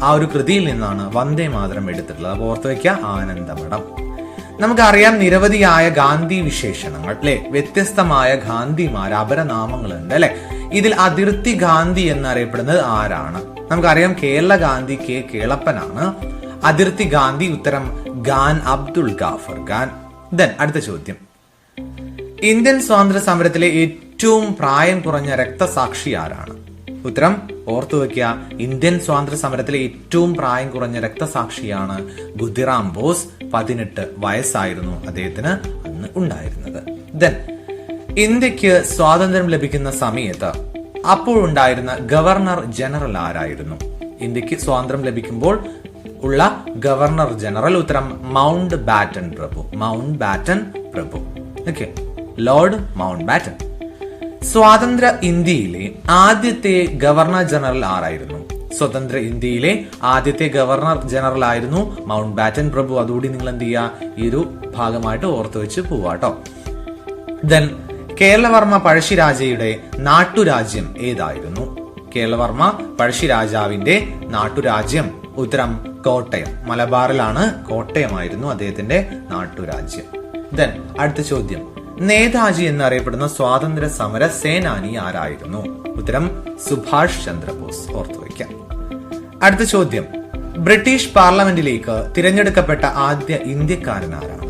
ആ ഒരു കൃതിയിൽ നിന്നാണ് വന്ദേ മാതരം എടുത്തിട്ടുള്ളത്. അപ്പോൾ ഓർത്തു വയ്ക്കുക ആനന്ദമഠം. നമുക്കറിയാം നിരവധിയായ ഗാന്ധി വിശേഷണങ്ങൾ അല്ലെ, വ്യത്യസ്തമായ ഗാന്ധിമാർ അപരനാമങ്ങളുണ്ട് അല്ലെ. ഇതിൽ അതിർത്തി ഗാന്ധി എന്നറിയപ്പെടുന്നത് ആരാണ്? നമുക്കറിയാം കേരള ഗാന്ധി കെ കേളപ്പനാണ്. അതിർത്തി ഗാന്ധി ഉത്തരം ഖാൻ അബ്ദുൾ ഗാഫർ ഖാൻ. ദെൻ അടുത്ത ചോദ്യം, ഇന്ത്യൻ സ്വാതന്ത്ര്യ സമരത്തിലെ ഏറ്റവും പ്രായം കുറഞ്ഞ രക്തസാക്ഷി ആരാണ്? ഉത്തരം ഓർത്തുവെക്കുക ഇന്ത്യൻ സ്വാതന്ത്ര്യ സമരത്തിലെ ഏറ്റവും പ്രായം കുറഞ്ഞ രക്തസാക്ഷിയാണ് ഖുദിറാം ബോസ്. 18 വയസ്സായിരുന്നു അദ്ദേഹത്തിന് അന്ന് ഉണ്ടായിരുന്നത്. ദെൻ ഇന്ത്യക്ക് സ്വാതന്ത്ര്യം ലഭിക്കുന്ന സമയത്ത് അപ്പോഴുണ്ടായിരുന്ന ഗവർണർ ജനറൽ ആരായിരുന്നു? ഇന്ത്യക്ക് സ്വാതന്ത്ര്യം ലഭിക്കുമ്പോൾ ഉള്ള ഗവർണർ ജനറൽ ഉത്തരം മൗണ്ട് ബാറ്റൻ പ്രഭു. മൗണ്ട് ബാറ്റൻ പ്രഭു. Okay, lord Mountbatten. സ്വാതന്ത്ര്യ ഇന്ത്യയിലെ ആദ്യത്തെ ഗവർണർ ജനറൽ ആരായിരുന്നു? സ്വതന്ത്ര ഇന്ത്യയിലെ ആദ്യത്തെ ഗവർണർ ജനറൽ ആയിരുന്നു മൗണ്ട് ബാറ്റൻ പ്രഭു. അതുകൂടി നിങ്ങൾ എന്ത് ചെയ്യുക, ഈ ഒരു ഭാഗമായിട്ട് ഓർത്തു വെച്ച് പോവാട്ടോ. ദെൻ കേരളവർമ്മ പഴശ്ശിരാജയുടെ നാട്ടുരാജ്യം ഏതായിരുന്നു? കേരളവർമ്മ പഴശ്ശിരാജാവിന്റെ നാട്ടുരാജ്യം ഉത്തരം കോട്ടയം. മലബാറിലാണ്, കോട്ടയമായിരുന്നു അദ്ദേഹത്തിന്റെ നാട്ടുരാജ്യം. ദെൻ അടുത്ത ചോദ്യം, നേതാജി എന്നറിയപ്പെടുന്ന സ്വാതന്ത്ര്യ സമര സേനാനി ആരായിരുന്നു? ഉത്തരം സുഭാഷ് ചന്ദ്രബോസ്. ഓർത്തുവയ്ക്കാം. അടുത്ത ചോദ്യം, ബ്രിട്ടീഷ് പാർലമെന്റിലേക്ക് തിരഞ്ഞെടുക്കപ്പെട്ട ആദ്യ ഇന്ത്യക്കാരൻ ആരാണ്?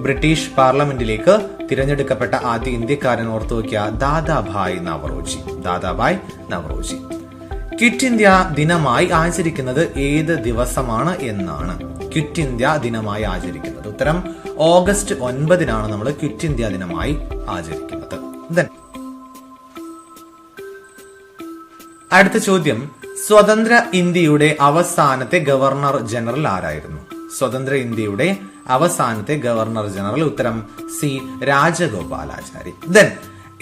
ബ്രിട്ടീഷ് പാർലമെന്റിലേക്ക് തിരഞ്ഞെടുക്കപ്പെട്ട ആദ്യ ഇന്ത്യക്കാരൻ ഓർത്തുവയ്ക്കുക ദാദാഭായ് നവറോജി. ദാദാഭായ് നവറോജി. ക്വിറ്റ് ഇന്ത്യ ദിനമായി ആചരിക്കുന്നത് ഏത് ദിവസമാണ് എന്നാണ്? ക്വിറ്റ് ഇന്ത്യ ദിനമായി ആചരിക്കുന്നത് ഉത്തരം ഓഗസ്റ്റ് 9 നമ്മൾ ക്വിറ്റ് ഇന്ത്യ ദിനമായി ആചരിക്കുന്നത്. അടുത്ത ചോദ്യം, സ്വതന്ത്ര ഇന്ത്യയുടെ അവസാനത്തെ ഗവർണർ ജനറൽ ആരായിരുന്നു? സ്വതന്ത്ര ഇന്ത്യയുടെ അവസാനത്തെ ഗവർണർ ജനറൽ ഉത്തരം സി രാജഗോപാലാചാരി. ദെൻ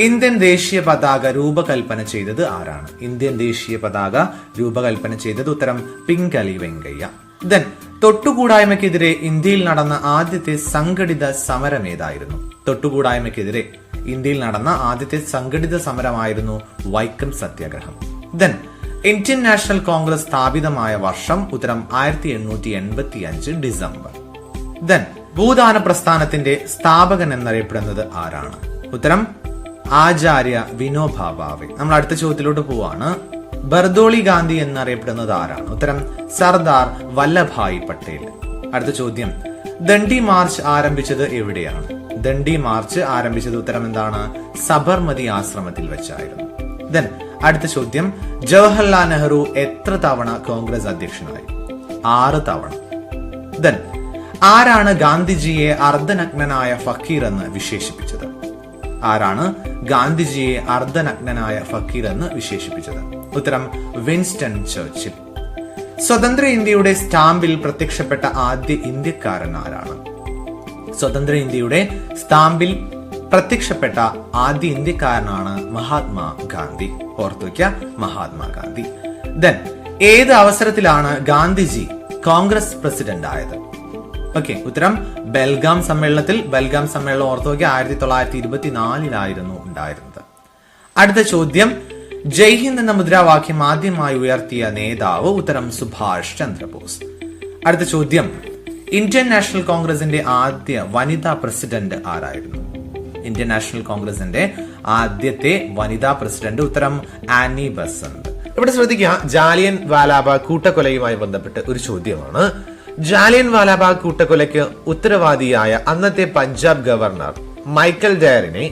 ഇന്ത്യൻ ദേശീയ പതാക രൂപകൽപ്പന ചെയ്തത് ആരാണ്? ഇന്ത്യൻ ദേശീയ പതാക രൂപകൽപ്പന ചെയ്തത് ഉത്തരം പിംഗലി വെങ്കയ്യ. ദെൻ തൊട്ടുകൂടായ്മയ്ക്കെതിരെ ഇന്ത്യയിൽ നടന്ന ആദ്യത്തെ സംഘടിത സമരം ഏതായിരുന്നു? തൊട്ടുകൂടായ്മയ്ക്കെതിരെ ഇന്ത്യയിൽ നടന്ന ആദ്യത്തെ സംഘടിത സമരമായിരുന്നു വൈക്കം സത്യാഗ്രഹം. ദെൻ ഇന്ത്യൻ നാഷണൽ കോൺഗ്രസ് സ്ഥാപിതമായ വർഷം ഉത്തരം 1885 ഡിസംബർ. ദെൻ ഭൂദാന പ്രസ്ഥാനത്തിന്റെ സ്ഥാപകൻ എന്നറിയപ്പെടുന്നത് ആരാണ്? ഉത്തരം ആചാര്യ വിനോബ ഭാവെ. നമ്മൾ അടുത്ത ചോദ്യത്തിലോട്ട് പോവാണ്. ബർദോളി ഗാന്ധി എന്നറിയപ്പെടുന്നത് ആരാണ്? ഉത്തരം സർദാർ വല്ലഭായ് പട്ടേൽ. അടുത്ത ചോദ്യം, ദണ്ഡി മാർച്ച് ആരംഭിച്ചത് എവിടെയാണ്? ദണ്ഡി മാർച്ച് ആരംഭിച്ചത് ഉത്തരം എന്താണ്? സബർമതി ആശ്രമത്തിൽ വെച്ചായിരുന്നു. ദെൻ അടുത്ത ചോദ്യം, ജവഹർലാൽ നെഹ്റു എത്ര തവണ കോൺഗ്രസ് അധ്യക്ഷനായി? 6 തവണ. ദെൻ ആരാണ് ഗാന്ധിജിയെ അർദ്ധനഗ്നനായ ഫക്കീർ എന്ന് വിശേഷിപ്പിച്ചത്? ആരാണ് ഗാന്ധിജിയെ അർദ്ധനഗ്നനായ ഫക്കീർ എന്ന് വിശേഷിപ്പിച്ചത്? ഉത്തരം വിൻസ്റ്റൺ ചർച്ചിൽ. സ്വതന്ത്ര ഇന്ത്യയുടെ സ്റ്റാമ്പിൽ പ്രത്യക്ഷപ്പെട്ട ആദ്യ ഇന്ത്യക്കാരൻ ആരാണ്? സ്വതന്ത്ര ഇന്ത്യയുടെ സ്റ്റാമ്പിൽ പ്രത്യക്ഷപ്പെട്ട ആദ്യ ഇന്ത്യക്കാരനാണ് മഹാത്മാഗാന്ധി. ഓർത്തു വയ്ക്കുക, മഹാത്മാഗാന്ധി. ദെൻ ഏത് അവസരത്തിലാണ് ഗാന്ധിജി കോൺഗ്രസ് പ്രസിഡന്റ് ആയത്? ഓക്കെ, ഉത്തരം ബെൽഗാം സമ്മേളനത്തിൽ. ബെൽഗാം സമ്മേളനം ഓർത്തു വയ്ക്കുക 1924 ഉണ്ടായിരുന്നത്. അടുത്ത ചോദ്യം, ജയ് ഹിന്ദ് എന്ന മുദ്രാവാക്യം ആദ്യമായി ഉയർത്തിയ നേതാവ്? ഉത്തരം സുഭാഷ് ചന്ദ്രബോസ്. അടുത്ത ചോദ്യം, ഇന്ത്യൻ നാഷണൽ കോൺഗ്രസിന്റെ ആദ്യ വനിതാ പ്രസിഡന്റ് ആരായിരുന്നു? ഇന്ത്യൻ നാഷണൽ കോൺഗ്രസിന്റെ ആദ്യത്തെ വനിതാ പ്രസിഡന്റ്? ഉത്തരം ആനി ബസന്ത്. ഇവിടെ ശ്രദ്ധിക്കുക, ജാലിയൻ വാലാബാഗ് കൂട്ടക്കൊലയുമായി ബന്ധപ്പെട്ട് ഒരു ചോദ്യമാണ്. ജാലിയൻ വാലാബാഗ് കൂട്ടക്കൊലയ്ക്ക് ഉത്തരവാദിയായ അന്നത്തെ പഞ്ചാബ് ഗവർണർ മൈക്കൽ ഡയറിനെ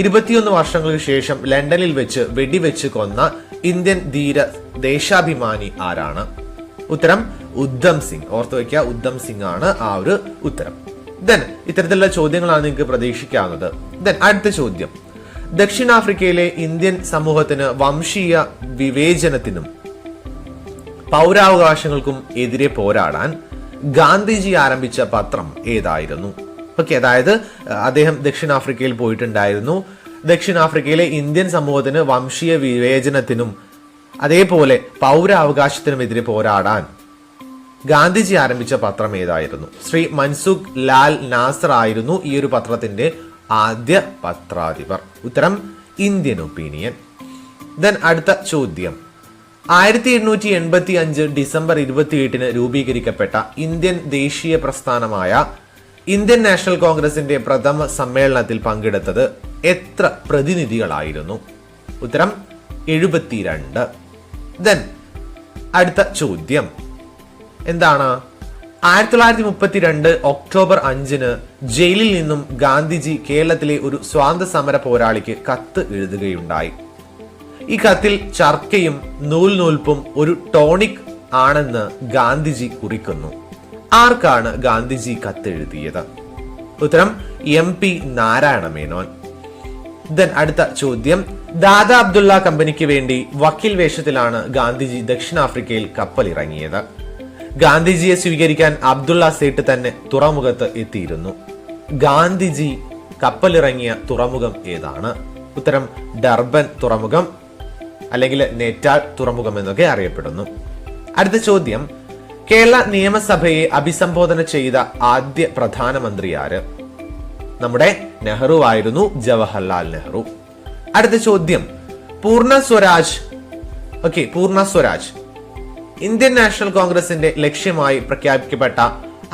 21 വർഷങ്ങൾക്ക് ശേഷം ലണ്ടനിൽ വെച്ച് വെടിവെച്ച് കൊന്ന ഇന്ത്യൻ ധീര ദേശാഭിമാനി ആരാണ്? ഉത്തരം ഉദ്ധം സിംഗ്. ഓർത്തു വയ്ക്കുക, ഉദ്ധം സിംഗ് ആണ് ആ ഒരു ഉത്തരം. ദെൻ ഇത്തരത്തിലുള്ള ചോദ്യങ്ങളാണ് നിങ്ങൾക്ക് പ്രതീക്ഷിക്കാവുന്നത്. ദെൻ അടുത്ത ചോദ്യം, ദക്ഷിണാഫ്രിക്കയിലെ ഇന്ത്യൻ സമൂഹത്തിന് വംശീയ വിവേചനത്തിനും പൗരാവകാശങ്ങൾക്കും എതിരെ പോരാടാൻ ഗാന്ധിജി ആരംഭിച്ച പത്രം ഏതായിരുന്നു? ഓക്കെ, അതായത് അദ്ദേഹം ദക്ഷിണാഫ്രിക്കയിൽ പോയിട്ടുണ്ടായിരുന്നു. ദക്ഷിണാഫ്രിക്കയിലെ ഇന്ത്യൻ സമൂഹത്തിന് വംശീയ വിവേചനത്തിനും അതേപോലെ പൗരാവകാശത്തിനുമെതിരെ പോരാടാൻ ഗാന്ധിജി ആരംഭിച്ച പത്രം ഏതായിരുന്നു? ശ്രീ മൻസുഖ് ലാൽ നാസർ ആയിരുന്നു ഈ ഒരു പത്രത്തിന്റെ ആദ്യ പത്രാധിപർ. ഉത്തരം ഇന്ത്യൻ ഒപ്പീനിയൻ. ദെൻ അടുത്ത ചോദ്യം, 1885 ഡിസംബർ 28 രൂപീകരിക്കപ്പെട്ട ഇന്ത്യൻ ദേശീയ പ്രസ്ഥാനമായ ഇന്ത്യൻ നാഷണൽ കോൺഗ്രസിന്റെ പ്രഥമ സമ്മേളനത്തിൽ പങ്കെടുത്തത് എത്ര പ്രതിനിധികളായിരുന്നു? ഉത്തരം 72. ദെൻ അടുത്ത ചോദ്യം എന്താണ്? 1932 ഒക്ടോബർ 5 ജയിലിൽ നിന്നും ഗാന്ധിജി കേരളത്തിലെ ഒരു സ്വാതന്ത്ര്യ സമര പോരാളിക്ക് കത്ത് എഴുതുകയുണ്ടായി. ഈ കത്തിൽ ചർക്കയും നൂൽനൂൽപ്പും ഒരു ടോണിക് ആണെന്ന് ഗാന്ധിജി കുറിക്കുന്നു. ആർക്കാണ് ഗാന്ധിജി കത്തെഴുതിയത്? ഉത്തരം MP നാരായണ മേനോൻ. ദെൻ അടുത്ത ചോദ്യം, ദാദാ അബ്ദുള്ള കമ്പനിക്ക് വേണ്ടി വക്കീൽ വേഷത്തിലാണ് ഗാന്ധിജി ദക്ഷിണാഫ്രിക്കയിൽ കപ്പലിറങ്ങിയത്. ഗാന്ധിജിയെ സ്വീകരിക്കാൻ അബ്ദുള്ള സേട്ട് തന്നെ തുറമുഖത്ത് എത്തിയിരുന്നു. ഗാന്ധിജി കപ്പലിറങ്ങിയ തുറമുഖം ഏതാണ്? ഉത്തരം ഡർബൻ തുറമുഖം, അല്ലെങ്കിൽ നെറ്റാൾ തുറമുഖം എന്നൊക്കെ അറിയപ്പെടുന്നു. അടുത്ത ചോദ്യം, കേരള നിയമസഭയെ അഭിസംബോധന ചെയ്ത ആദ്യ പ്രധാനമന്ത്രി ആര്? നമ്മുടെ നെഹ്റു ആയിരുന്നു, ജവഹർലാൽ നെഹ്റു. അടുത്ത ചോദ്യം, പൂർണ്ണ സ്വരാജ്. ഓക്കെ, പൂർണ്ണ സ്വരാജ് ഇന്ത്യൻ നാഷണൽ കോൺഗ്രസിന്റെ ലക്ഷ്യമായി പ്രഖ്യാപിക്കപ്പെട്ട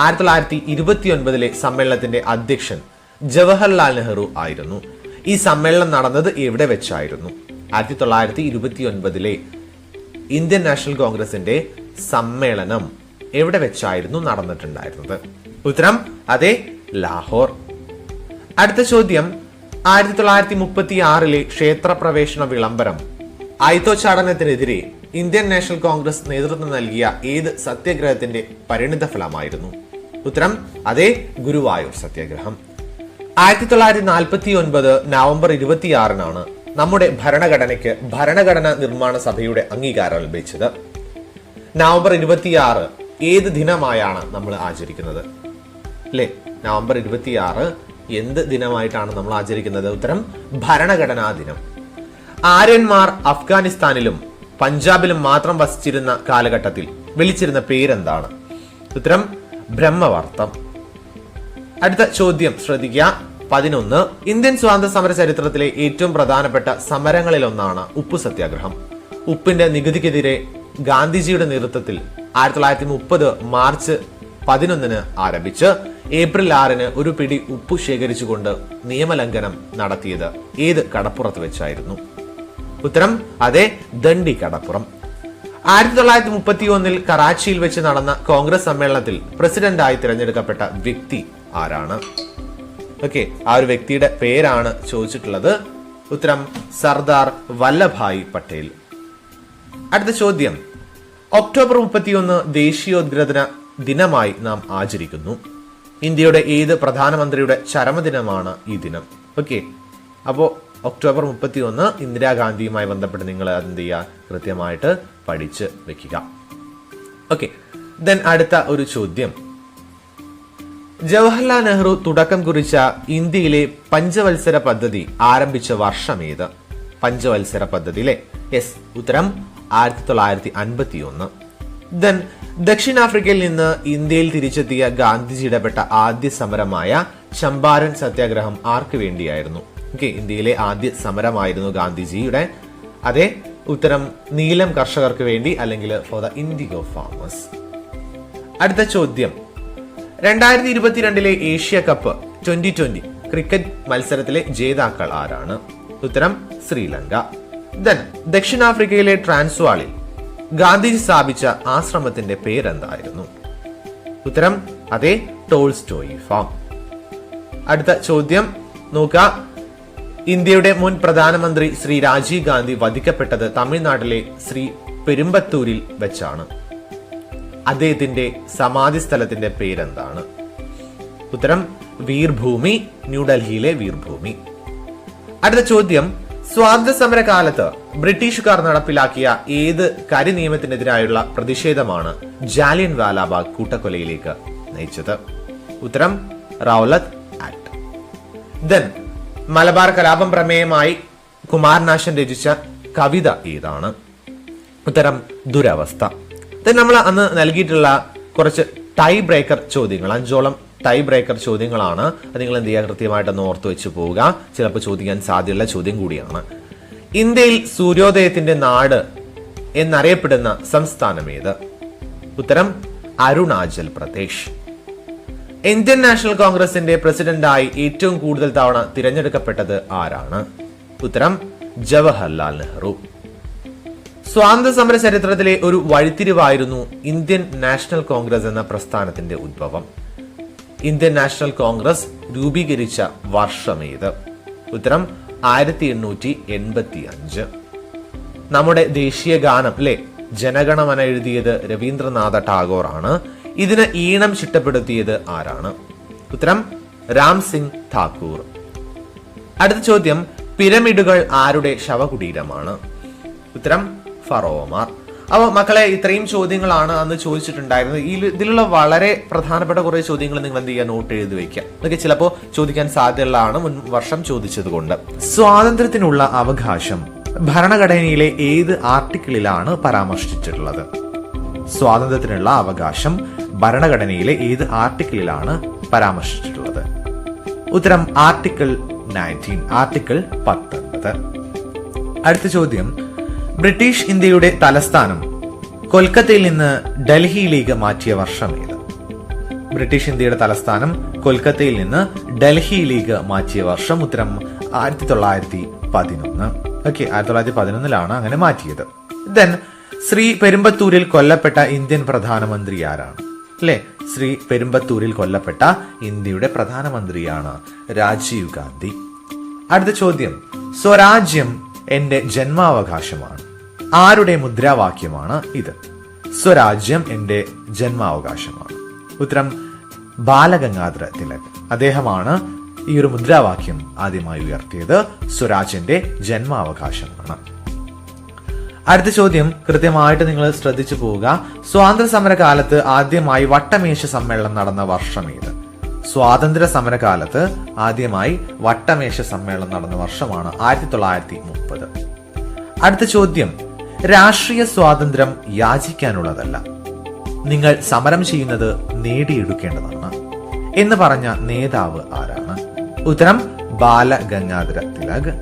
1929 സമ്മേളനത്തിന്റെ അധ്യക്ഷൻ ജവഹർലാൽ നെഹ്റു ആയിരുന്നു. ഈ സമ്മേളനം നടന്നത് എവിടെ വെച്ചായിരുന്നു? 1929 ഇന്ത്യൻ നാഷണൽ കോൺഗ്രസിന്റെ സമ്മേളനം എവിടെ വെച്ചായിരുന്നു നടന്നിട്ടുണ്ടായിരുന്നത്? ഉത്തരം അതെ, ലാഹോർ. അടുത്ത ചോദ്യം, 1936 ക്ഷേത്രപ്രവേശന വിളംബരം അയിത്തോച്ചാടനത്തിനെതിരെ ഇന്ത്യൻ നാഷണൽ കോൺഗ്രസ് നേതൃത്വം നൽകിയ ഏത് സത്യാഗ്രഹത്തിന്റെ പരിണിത ഫലമായിരുന്നു? ഉത്തരം അതെ, ഗുരുവായൂർ സത്യാഗ്രഹം. 1949 നവംബർ 26 നമ്മുടെ ഭരണഘടനയ്ക്ക് ഭരണഘടനാ നിർമ്മാണ സഭയുടെ അംഗീകാരം ലഭിച്ചത്. നവംബർ 26 ഏത് ദിനമായാണ് നമ്മൾ ആചരിക്കുന്നത്? അല്ലെ, നവംബർ 26 എന്ത് ദിനമായിട്ടാണ് നമ്മൾ ആചരിക്കുന്നത്? ഉത്തരം ഭരണഘടനാ ദിനം. ആര്യന്മാർ അഫ്ഗാനിസ്ഥാനിലും പഞ്ചാബിലും മാത്രം വസിച്ചിരുന്ന കാലഘട്ടത്തിൽ വിളിച്ചിരുന്ന പേരെന്താണ്? ഉത്തരം ബ്രഹ്മവർത്തം. അടുത്ത ചോദ്യം ശ്രദ്ധിക്കുക, 11. ഇന്ത്യൻ സ്വാതന്ത്ര്യ സമര ചരിത്രത്തിലെ ഏറ്റവും പ്രധാനപ്പെട്ട സമരങ്ങളിലൊന്നാണ് ഉപ്പു സത്യാഗ്രഹം. ഉപ്പിന്റെ നികുതിക്കെതിരെ ഗാന്ധിജിയുടെ നേതൃത്വത്തിൽ 1930 മാർച്ച് 11 ആരംഭിച്ച് ഏപ്രിൽ 6 ഒരു പിടി ഉപ്പു ശേഖരിച്ചുകൊണ്ട് നിയമലംഘനം നടത്തിയത് ഏത് കടപ്പുറത്ത് വെച്ചായിരുന്നു? ഉത്തരം അതെ, ദണ്ഡി കടപ്പുറം. 1931 കറാച്ചിയിൽ വെച്ച് നടന്ന കോൺഗ്രസ് സമ്മേളനത്തിൽ പ്രസിഡന്റായി തിരഞ്ഞെടുക്കപ്പെട്ട വ്യക്തി ആരാണ്? ഓക്കെ, ആ ഒരു വ്യക്തിയുടെ പേരാണ് ചോദിച്ചിട്ടുള്ളത്. ഉത്തരം സർദാർ വല്ലഭായ് പട്ടേൽ. അടുത്ത ചോദ്യം, ഒക്ടോബർ 31 ദേശീയോദ്ഗ്രഥന ദിനമായി നാം ആചരിക്കുന്നു. ഇന്ത്യയുടെ ഏത് പ്രധാനമന്ത്രിയുടെ ചരമദിനമാണ് ഈ ദിനം? ഓക്കെ, അപ്പോ ഒക്ടോബർ 31 ഇന്ദിരാഗാന്ധിയുമായി ബന്ധപ്പെട്ട് നിങ്ങൾ എന്ത് ചെയ്യുക, കൃത്യമായിട്ട് പഠിച്ച് വെക്കുക. ഓക്കെ, ദെൻ അടുത്ത ഒരു ചോദ്യം, ജവഹർലാൽ നെഹ്റു തുടക്കം കുറിച്ച ഇന്ത്യയിലെ പഞ്ചവത്സര പദ്ധതി ആരംഭിച്ച വർഷം ഏത്? പഞ്ചവത്സര പദ്ധതി അല്ലേ? യെസ്, ഉത്തരം 1951. ദെൻ ദക്ഷിണാഫ്രിക്കയിൽ നിന്ന് ഇന്ത്യയിൽ തിരിച്ചെത്തിയ ഗാന്ധിജിയുടെ പെട്ട ആദ്യ സമരമായ ചമ്പാരൻ സത്യാഗ്രഹം ആർക്ക് വേണ്ടിയായിരുന്നു? ഓക്കെ, ഇന്ത്യയിലെ ആദ്യ സമരമായിരുന്നു ഗാന്ധിജിയുടെ. അതെ, ഉത്തരം നീലം കർഷകർക്ക് വേണ്ടി, അല്ലെങ്കിൽ ഫോർ ദ ഇൻഡിഗോ ഫാമേഴ്സ്. അടുത്ത ചോദ്യം, 2022 ഏഷ്യ കപ്പ് 2020 ക്രിക്കറ്റ് മത്സരത്തിലെ ജേതാക്കൾ ആരാണ്? ഉത്തരം ശ്രീലങ്ക. ദെൻ ദക്ഷിണാഫ്രിക്കയിലെ ട്രാൻസ്വാളിൽ ഗാന്ധിജി സ്ഥാപിച്ച ആശ്രമത്തിന്റെ പേരെന്തായിരുന്നു? ഉത്തരം അതെ, ടോൾസ്റ്റോയി ഫാം. അടുത്ത ചോദ്യം നോക്കുക, ഇന്ത്യയുടെ മുൻ പ്രധാനമന്ത്രി ശ്രീ രാജീവ് ഗാന്ധി വധിക്കപ്പെട്ടത് തമിഴ്നാട്ടിലെ ശ്രീ പെരുമ്പത്തൂരിൽ വെച്ചാണ്. അദ്ദേഹത്തിന്റെ സമാധി സ്ഥലത്തിന്റെ പേരെന്താണ്? ഉത്തരം വീർഭൂമി, ന്യൂഡൽഹിയിലെ വീർഭൂമി. അടുത്ത ചോദ്യം, സ്വാതന്ത്ര്യ സമര കാലത്ത് ബ്രിട്ടീഷുകാർ നടപ്പിലാക്കിയ ഏത് കരിനിയമത്തിനെതിരായുള്ള പ്രതിഷേധമാണ് ജാലിയൻ വാലാബാഗ് കൂട്ടക്കൊലയിലേക്ക് നയിച്ചത്? ഉത്തരം റൗലത്ത് ആക്ട്. ദെൻ മലബാർ കലാപം പ്രമേയമായി കുമാരനാശൻ രചിച്ച കവിത ഏതാണ്? ഉത്തരം ദുരവസ്ഥ. ദെൻ നമ്മൾ അന്ന് നൽകിയിട്ടുള്ള കുറച്ച് ടൈ ബ്രേക്കർ ചോദ്യങ്ങൾ, 5ഓളം ടൈ ബ്രേക്കർ ചോദ്യങ്ങളാണ്. അത് നിങ്ങൾ എന്ത് ചെയ്യുക, കൃത്യമായിട്ടൊന്ന് ഓർത്തു വെച്ച് പോവുക. ചിലപ്പോൾ ചോദിക്കാൻ സാധ്യതയുള്ള ചോദ്യം കൂടിയാണ്. ഇന്ത്യയിൽ സൂര്യോദയത്തിന്റെ നാട് എന്നറിയപ്പെടുന്ന സംസ്ഥാനം ഏത്? ഉത്തരം അരുണാചൽ പ്രദേശ്. ഇന്ത്യൻ നാഷണൽ കോൺഗ്രസിന്റെ പ്രസിഡന്റായി ഏറ്റവും കൂടുതൽ തവണ തിരഞ്ഞെടുക്കപ്പെട്ടത് ആരാണ്? ഉത്തരം ജവഹർലാൽ നെഹ്റു. സ്വാതന്ത്ര്യ സമര ചരിത്രത്തിലെ ഒരു വഴിത്തിരിവായിരുന്നു ഇന്ത്യൻ നാഷണൽ കോൺഗ്രസ് എന്ന പ്രസ്ഥാനത്തിന്റെ ഉദ്ഭവം. ഇന്ത്യൻ നാഷണൽ കോൺഗ്രസ് രൂപീകരിച്ച വർഷമേത്? ഉത്തരം 1885. നമ്മുടെ ദേശീയ ഗാനം അല്ലെ ജനഗണമന എഴുതിയത് രവീന്ദ്രനാഥ ടാഗോർ ആണ്. ഇതിന് ഈണം ചിട്ടപ്പെടുത്തിയത് ആരാണ്? ഉത്തരം രാം സിംഗ് താക്കൂർ. അടുത്ത ചോദ്യം, പിരമിഡുകൾ ആരുടെ ശവകുടീരമാണ്? ഉത്തരം ഫറോമാർ. അപ്പോൾ മക്കളെ, ഇത്രയും ചോദ്യങ്ങളാണ് അന്ന് ചോദിച്ചിട്ടുണ്ടായിരുന്നത്. ഇതിലുള്ള വളരെ പ്രധാനപ്പെട്ട കുറെ ചോദ്യങ്ങൾ നിങ്ങൾ എന്ത് ചെയ്യുക, നോട്ട് എഴുതി വയ്ക്കുക. ഇതൊക്കെ ചിലപ്പോൾ ചോദിക്കാൻ സാധ്യതയുള്ളതാണ്, മുൻ വർഷം ചോദിച്ചത് കൊണ്ട്. സ്വാതന്ത്ര്യത്തിനുള്ള അവകാശം ഭരണഘടനയിലെ ഏത് ആർട്ടിക്കിളിലാണ് പരാമർശിച്ചിട്ടുള്ളത്? സ്വാതന്ത്ര്യത്തിനുള്ള അവകാശം ഭരണഘടനയിലെ ഏത് ആർട്ടിക്കിളിലാണ് പരാമർശിച്ചിട്ടുള്ളത്? ഉത്തരം ആർട്ടിക്കിൾ 19, ആർട്ടിക്കിൾ 19. അടുത്ത ചോദ്യം, ബ്രിട്ടീഷ് ഇന്ത്യയുടെ തലസ്ഥാനം കൊൽക്കത്തയിൽ നിന്ന് ഡൽഹിയിലേക്ക് മാറ്റിയ വർഷം ഏത്? ബ്രിട്ടീഷ് ഇന്ത്യയുടെ തലസ്ഥാനം കൊൽക്കത്തയിൽ നിന്ന് ഡൽഹിയിലേക്ക് മാറ്റിയ വർഷം? ഉത്തരം 1911. ഓക്കെ, 1911 അങ്ങനെ മാറ്റിയത്. ദെൻ ശ്രീ പെരുമ്പത്തൂരിൽ കൊല്ലപ്പെട്ട ഇന്ത്യൻ പ്രധാനമന്ത്രി ആരാണ്? അല്ലെ, ശ്രീ പെരുമ്പത്തൂരിൽ കൊല്ലപ്പെട്ട ഇന്ത്യയുടെ പ്രധാനമന്ത്രിയാണ് രാജീവ് ഗാന്ധി. അടുത്ത ചോദ്യം, സ്വരാജ്യം എന്റെ ജന്മാവകാശമാണ്. ആരുടെ മുദ്രാവാക്യമാണ് ഇത്? സ്വരാജ്യം എന്റെ ജന്മാവകാശമാണ്. ഉത്തരം ബാലഗംഗാധര തിലക്. അദ്ദേഹമാണ് ഈ ഒരു മുദ്രാവാക്യം ആദ്യമായി ഉയർത്തിയത്. സ്വരാജ്യന്റെ ജന്മാവകാശമാണ്. അടുത്ത ചോദ്യം കൃത്യമായിട്ട് നിങ്ങൾ ശ്രദ്ധിച്ചു പോവുക. സ്വാതന്ത്ര്യ സമര കാലത്ത് ആദ്യമായി വട്ടമേശ സമ്മേളനം നടന്ന വർഷം ഏത്? സ്വാതന്ത്ര്യ സമര കാലത്ത് ആദ്യമായി വട്ടമേശ സമ്മേളനം നടന്ന വർഷമാണ് 1930. അടുത്ത ചോദ്യം, രാഷ്ട്രീയ സ്വാതന്ത്ര്യം യാചിക്കാനുള്ളതല്ല, നിങ്ങൾ സമരം ചെയ്യുന്നത് നേടിയെടുക്കേണ്ടതാണ് എന്ന് പറഞ്ഞ നേതാവ് ആരാണ്? ഉത്തരം ബാലഗംഗാധര തിലക്.